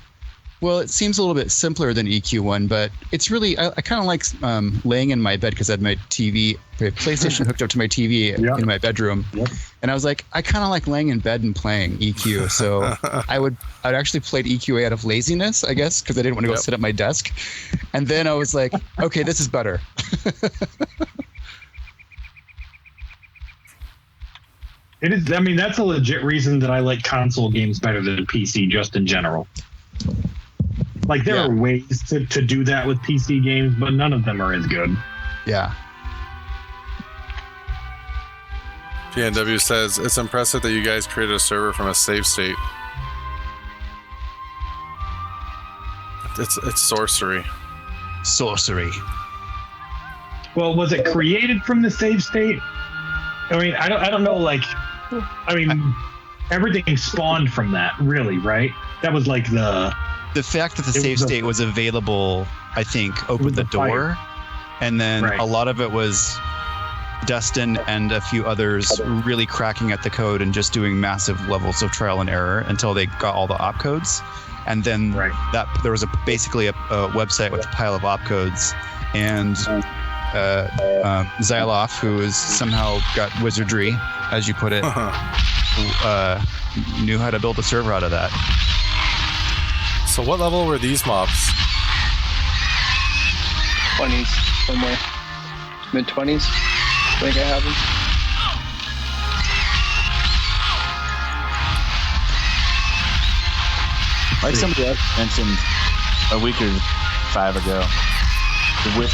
well, it seems a little bit simpler than EQ1, but it's really, I kind of like laying in my bed because I had my PlayStation hooked up to my TV in my bedroom. Yep. And I was like, I kind of like laying in bed and playing EQ. So I'd actually played EQA out of laziness, I guess, because I didn't want to go sit at my desk. And then I was like, okay, this is better. It is. I mean, that's a legit reason that I like console games better than PC, just in general. Like, there are ways to do that with PC games, but none of them are as good. Yeah. PNW says, it's impressive that you guys created a server from a save state. It's sorcery. Sorcery. Well, was it created from the save state? I mean, I don't know, like, I mean, everything spawned from that, really, right? That was like the fact that the save state was available, I think, opened the door. And then a lot of it was Dustin and a few others really cracking at the code and just doing massive levels of trial and error until they got all the opcodes. And then there was basically a website with a pile of opcodes, and Xyloff, who is somehow got wizardry, as you put it, knew how to build a server out of that. So what level were these mobs? 20s, somewhere. Mid-20s, I think I have them. Like somebody else mentioned a week or 5 ago, with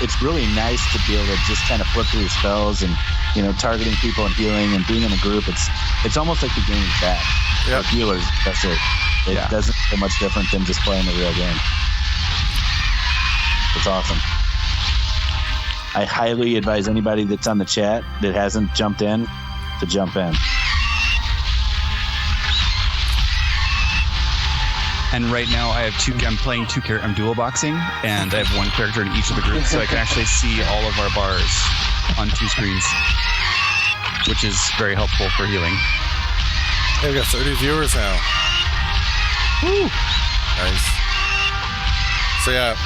it's really nice to be able to just kind of flip through the spells and, you know, targeting people and healing and being in a group. It's almost like the game is back. Yep. For healers, that's it. It doesn't feel much different than just playing a real game. It's awesome. I highly advise anybody that's on the chat that hasn't jumped in to jump in. And right now I'm playing I'm dual boxing, and I have one character in each of the groups, so I can actually see all of our bars on 2 screens, which is very helpful for healing. Hey, we got 30 viewers now. Woo! Nice. So yeah,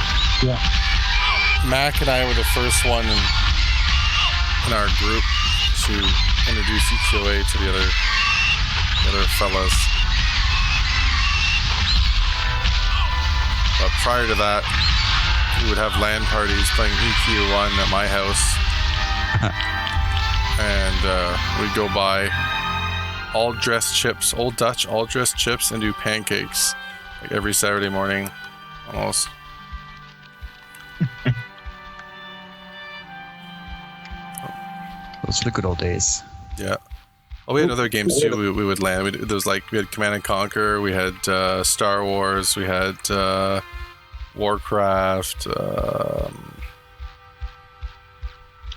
Mac and I were the first one in our group to introduce EQOA to the other fellas. But prior to that, we would have LAN parties playing EQ1 at my house. And we'd go buy all dressed chips, Old Dutch all dressed chips, and do pancakes like every Saturday morning almost. Those are the good old days. Yeah. Oh, we had other games too. We would land. We had Command and Conquer. We had Star Wars. We had Warcraft. I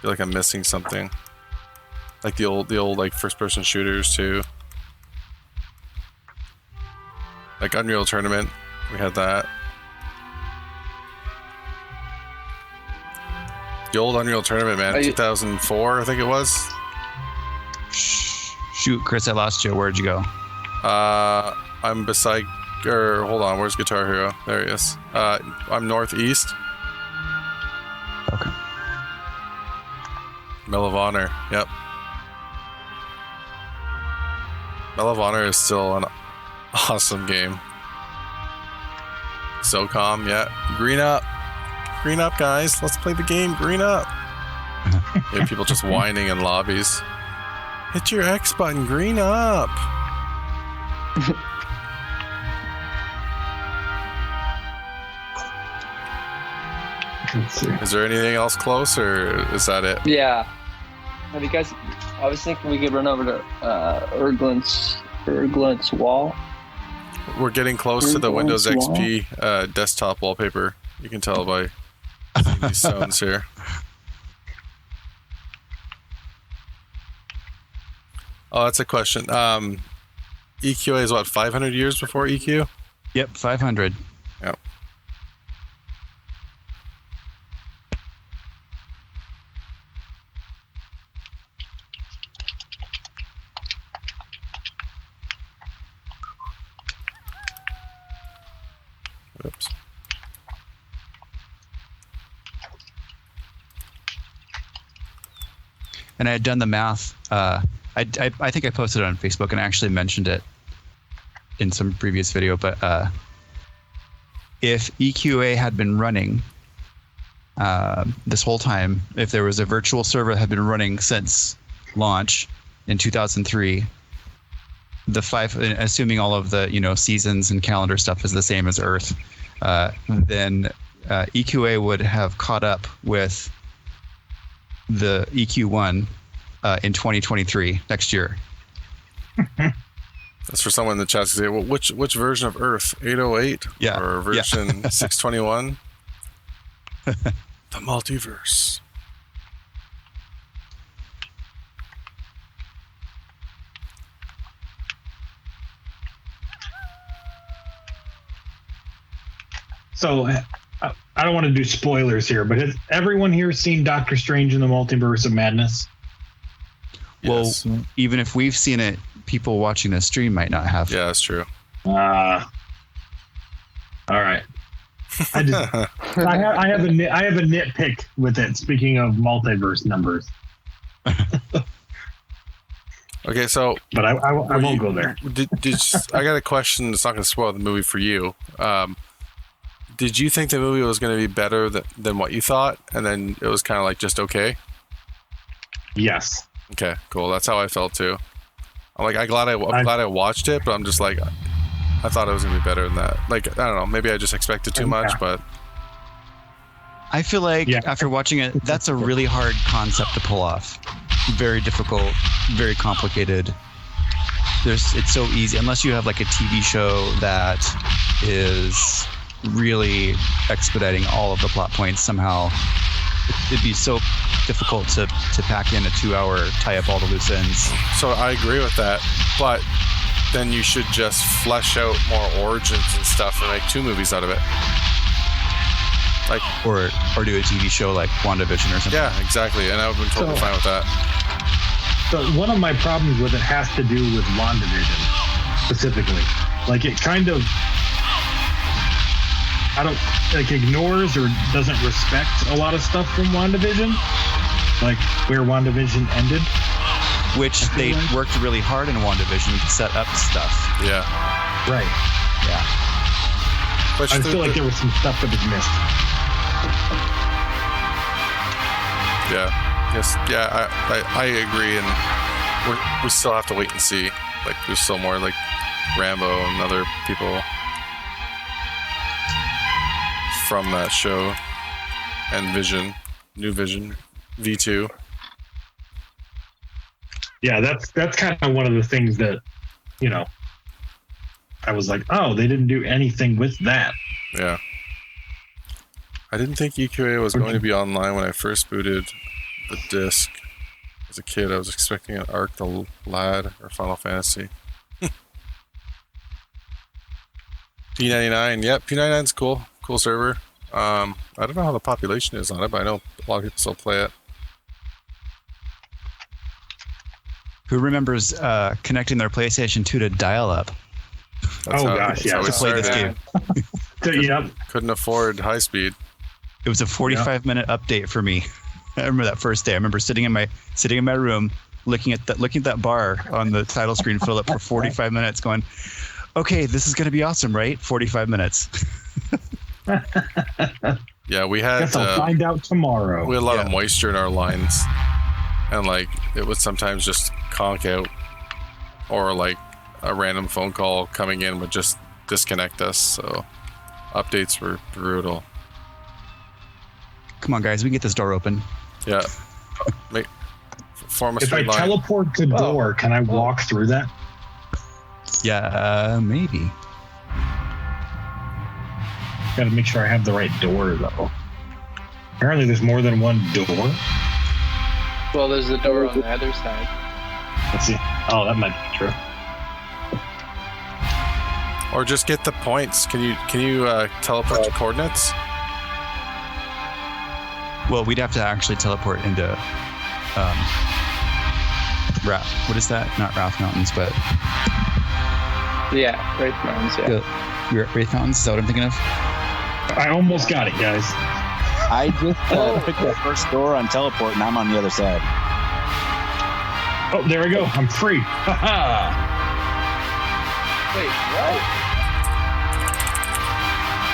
feel like I'm missing something. Like the old like first-person shooters too. Like Unreal Tournament. We had that. The old Unreal Tournament, man. 2004, I think it was. Shoot, Chris, I lost you. Where'd you go? I'm beside, or hold on, where's Guitar Hero? There he is. I'm northeast. Okay. Medal of Honor, yep. Medal of Honor is still an awesome game. SOCOM, yeah. Green up. Green up, guys. Let's play the game. Green up. Yeah, people just whining in lobbies. Hit your X button. Green up. Let's see. Is there anything else close, or is that it? Yeah. Have you guys? I was thinking we could run over to Erglant's wall. We're getting close to the Windows XP desktop wallpaper. You can tell by these stones here. Oh, that's a question. EQA is what, 500 years before EQ? Yep, 500. Yep. Oops. And I had done the math. I think I posted it on Facebook and I actually mentioned it in some previous video. But if EQA had been running this whole time, if there was a virtual server that had been running since launch in 2003, assuming all of the seasons and calendar stuff is the same as Earth, then EQA would have caught up with the EQ1 in 2023 next year. That's for someone in the chat to say, well, which version of Earth? 808? Yeah. Or version 621? The multiverse. So I don't want to do spoilers here, but has everyone here seen Doctor Strange in the Multiverse of Madness? Yes. Well, even if we've seen it, people watching this stream might not have. Yeah, that's true. All right. I have a nitpick with it. Speaking of multiverse numbers. Okay, so But I won't go there. I got a question that's not going to spoil the movie for you. Did you think the movie was going to be better than what you thought, and then it was kind of like just okay? Yes. Okay, cool. That's how I felt too. I'm glad I watched it, but I'm just like, I thought it was going to be better than that. Like, I don't know, maybe I just expected too much, but I feel like after watching it, that's a really hard concept to pull off. Very difficult, very complicated. It's so easy, unless you have like a TV show that is really expediting all of the plot points somehow. It'd be so difficult to pack in a 2-hour, tie up all the loose ends. So I agree with that, but then you should just flesh out more origins and stuff and make 2 movies out of it. Like, or do a TV show like WandaVision or something. Yeah, exactly, and I would have been totally fine with that. So one of my problems with it has to do with WandaVision specifically. Like, it kind of ignores or doesn't respect a lot of stuff from WandaVision, like where WandaVision ended. Which they worked really hard in WandaVision to set up stuff. Yeah. Right. Yeah. But I feel like there was some stuff that was missed. Yeah. Yes. Yeah. I agree, and we still have to wait and see. Like, there's still more like Rambo and other people from that show, and New Vision, V2. Yeah, that's kind of one of the things that, I was like, oh, they didn't do anything with that. Yeah. I didn't think EQA was going to be online when I first booted the disc. As a kid, I was expecting an Ark the Lad or Final Fantasy. P99, yep, P99's cool. Cool server. I don't know how the population is on it, but I know a lot of people still play it. Who remembers connecting their PlayStation 2 to dial-up That's to play this game? Yep. Couldn't afford high speed. It was a 45-minute update for me. I remember that first day. I remember sitting in my room, looking at that bar on the title screen fill up for 45 minutes, going, "Okay, this is going to be awesome, right? 45 minutes." Yeah, we had. Guess I'll find out tomorrow. We had a lot of moisture in our lines, and like it would sometimes just conk out, or like a random phone call coming in would just disconnect us. So updates were brutal. Come on, guys, we can get this door open. Yeah. Form a if I straight line. teleport the door, can I walk through that? Yeah, maybe. Gotta make sure I have the right door, though. Apparently, there's more than one door. Well, there's a door on the other side. Let's see. Oh, that might be true. Or just get the points. Can you teleport to coordinates? Well, we'd have to actually teleport into what is that? Not Wrath Mountains, but Yeah, Wraith Mountains, yeah. Wraith Mountains, is that what I'm thinking of? I almost got it, guys. I just picked the first door on teleport, and I'm on the other side. Oh, there we go. I'm free. Ha Wait, what?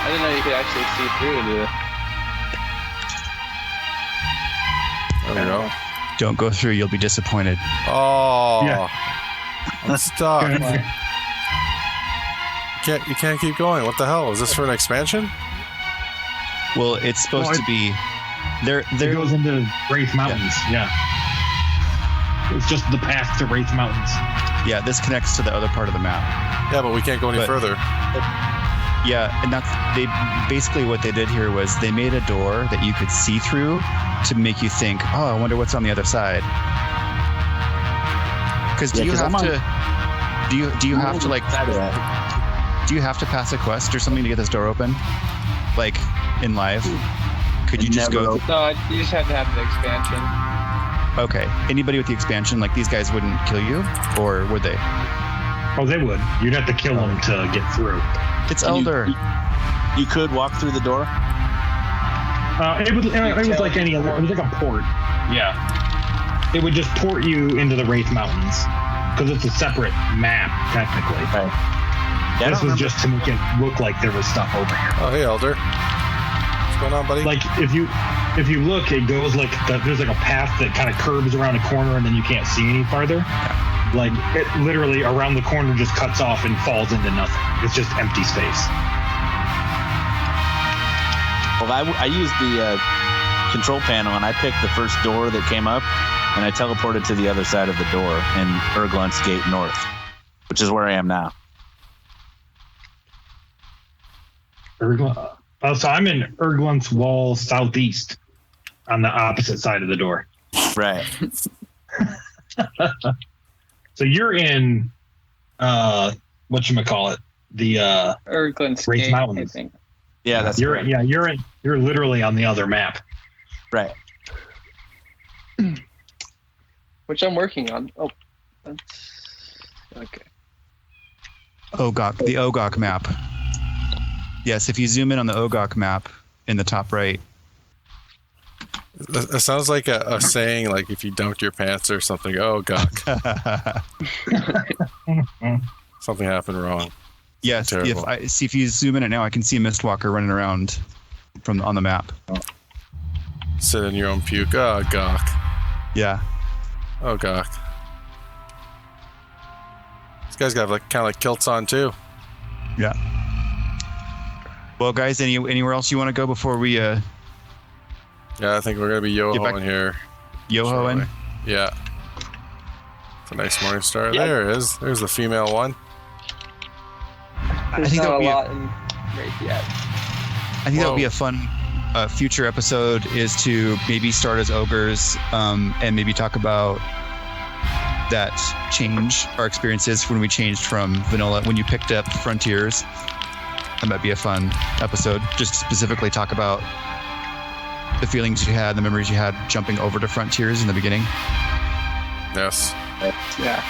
I didn't know you could actually see through the... There we go. Don't go through, you'll be disappointed. Oh, Yeah. I'm stuck. You can't keep going. What the hell? Is this for an expansion? Well, it's supposed to be. It goes into Wraith Mountains. Yeah. It's just the path to Wraith Mountains. Yeah, this connects to the other part of the map. Yeah, but we can't go any further. Yeah, and basically what they did here was they made a door that you could see through to make you think, oh, I wonder what's on the other side. Because do you have to pass a quest or something to get this door open? Like in live? Could you just go? No, you just have to have the expansion. Okay. Anybody with the expansion, like these guys wouldn't kill you, or would they? Oh, they would. You'd have to kill them to get through. It's Elder. You could walk through the door? It was like any other. It was like a port. Yeah. It would just port you into the Wraith Mountains because it's a separate map technically. Right. Yeah, this was just to make it look like there was stuff over here. Oh, hey, Elder. What's going on, buddy? Like if you look, it goes like there's like a path that kind of curves around a corner and then you can't see any farther. Like it literally around the corner just cuts off and falls into nothing. It's just empty space. Well, I used the control panel and I picked the first door that came up and I teleported to the other side of the door in Erglunt's Gate North, which is where I am now. Oh, so I'm in Erglunt's Wall Southeast on the opposite side of the door. Right. So you're in whatchamacallit, the Erglunt's Wraith Gate, Mountains. I think. Yeah, that's you're right. yeah, you're literally on the other map. Right. Which I'm working on. Oh, that's okay. Ogok, the Ogok map. Yes, if you zoom in on the Ogok map in the top right. It sounds like a saying, like if you dunked your pants or something. Oh, gawk. Something happened wrong. Yes, Terrible. if you zoom in it now, I can see a Mistwalker running around on the map. Sit in your own puke. Oh, gawk. Yeah. Oh, gawk. This guy's got kind of like kilts on too. Yeah. Well, guys, anywhere else you want to go before we Yeah, I think we're gonna be yo-hoing here. yo-hoing? Yeah. It's a nice morning star. Yeah. There it is. There's the female one. There's think not that'll a be lot in Wraith yet. I think that'll be a fun future episode, is to maybe start as ogres and maybe talk about that change, our experiences when we changed from vanilla, when you picked up Frontiers, That might be a fun episode. Just specifically talk about the feelings you had, the memories you had jumping over to Frontiers in the beginning. Yes. Yeah.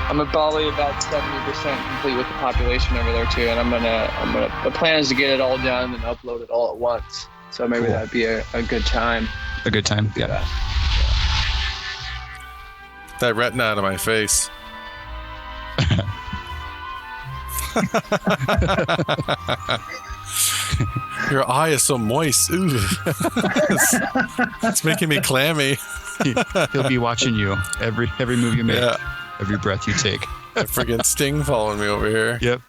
I'm probably about 70% complete with the population over there too, and the plan is to get it all done and upload it all at once. So maybe Cool. that'd be a good time. A good time. Yeah. That retina out of my face. Your eye is so moist. Ooh. It's making me clammy. He'll be watching you every move you make, every breath you take. A friggin' sting following me over here. Yep.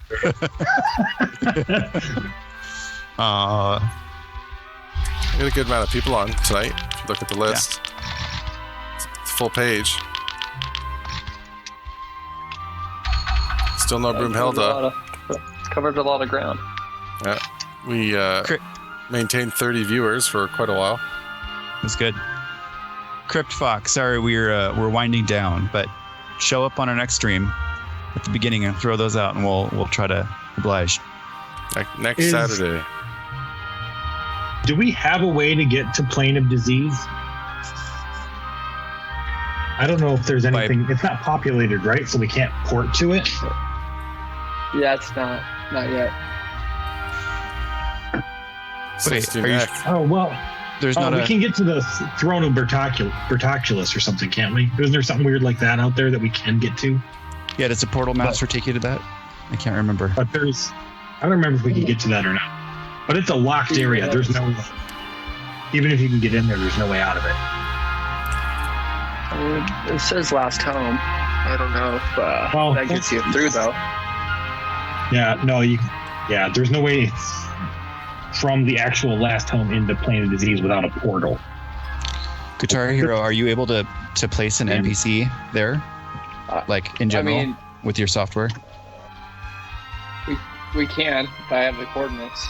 I got a good amount of people on tonight. If you look at the list, it's full page. Still no Broomhilda. Covered a lot of ground. Yeah, we maintained 30 viewers for quite a while. That's good. Crypt Fox, sorry we're winding down, but show up on our next stream at the beginning and throw those out, and we'll try to oblige. Next Saturday. Do we have a way to get to Plane of Disease? I don't know if there's anything. It's not populated, right? So we can't port to it. Yeah, it's not yet. Okay, oh well. There's not. We can get to the Throne of Bertoculus or something, can't we? Isn't there something weird like that out there that we can get to? Yeah, does a portal master take you to that? I can't remember. But I don't remember if we can get to that or not. But it's a locked area. There's no, even if you can get in there, there's no way out of it. It says last home. I don't know if that gets you through though. Yeah, no, there's no way from the actual last home into Plane of Disease without a portal. Guitar Hero, are you able to place an NPC there, like in general, with your software? We can if I have the coordinates,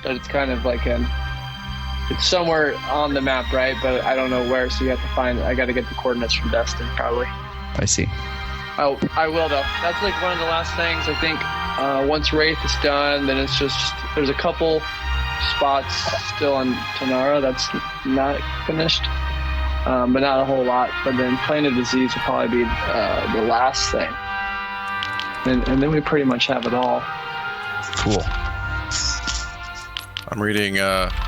but it's kind of like it's somewhere on the map, right? But I don't know where, so you have to find. I got to get the coordinates from Destin, probably. I see. Oh, I will though. That's like one of the last things. I think once Wraith is done, then it's just there's a couple spots still on Tanara that's not finished, but not a whole lot. But then Plane of Disease will probably be the last thing, and then we pretty much have it all. Cool. I'm reading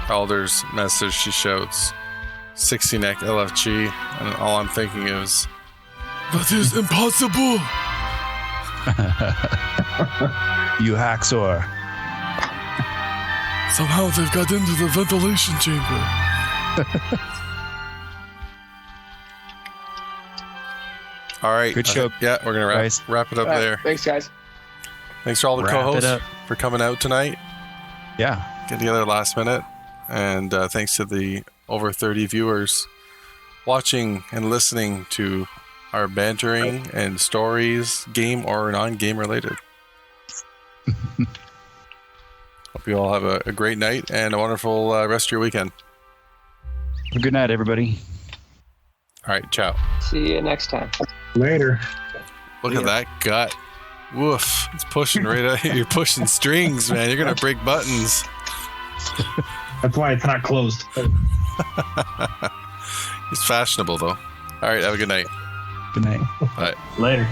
Alder's message. She shouts 60 neck LFG, and all I'm thinking is, that is impossible. You hacksaw. Somehow they've got into the ventilation chamber. All right. Good show. Yeah, we're going to wrap it up there. Thanks, guys. Thanks for all the co-hosts for coming out tonight. Yeah. Getting together last minute. And thanks to the over 30 viewers watching and listening to our bantering and stories, game or non-game related. Hope you all have a great night and a wonderful rest of your weekend. Good night, everybody. All right, ciao. See you next time. Later. Look at that gut. Woof. It's pushing right out. You're pushing strings, man. You're going to break buttons. That's why it's not closed. It's fashionable, though. All right, have a good night. Good night. Bye. Later.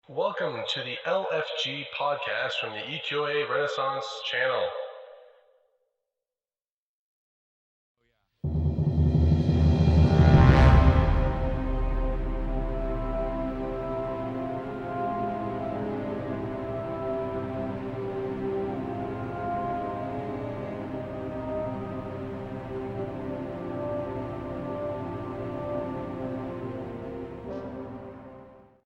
Welcome to the LFG podcast from the EQOA Renaissance channel.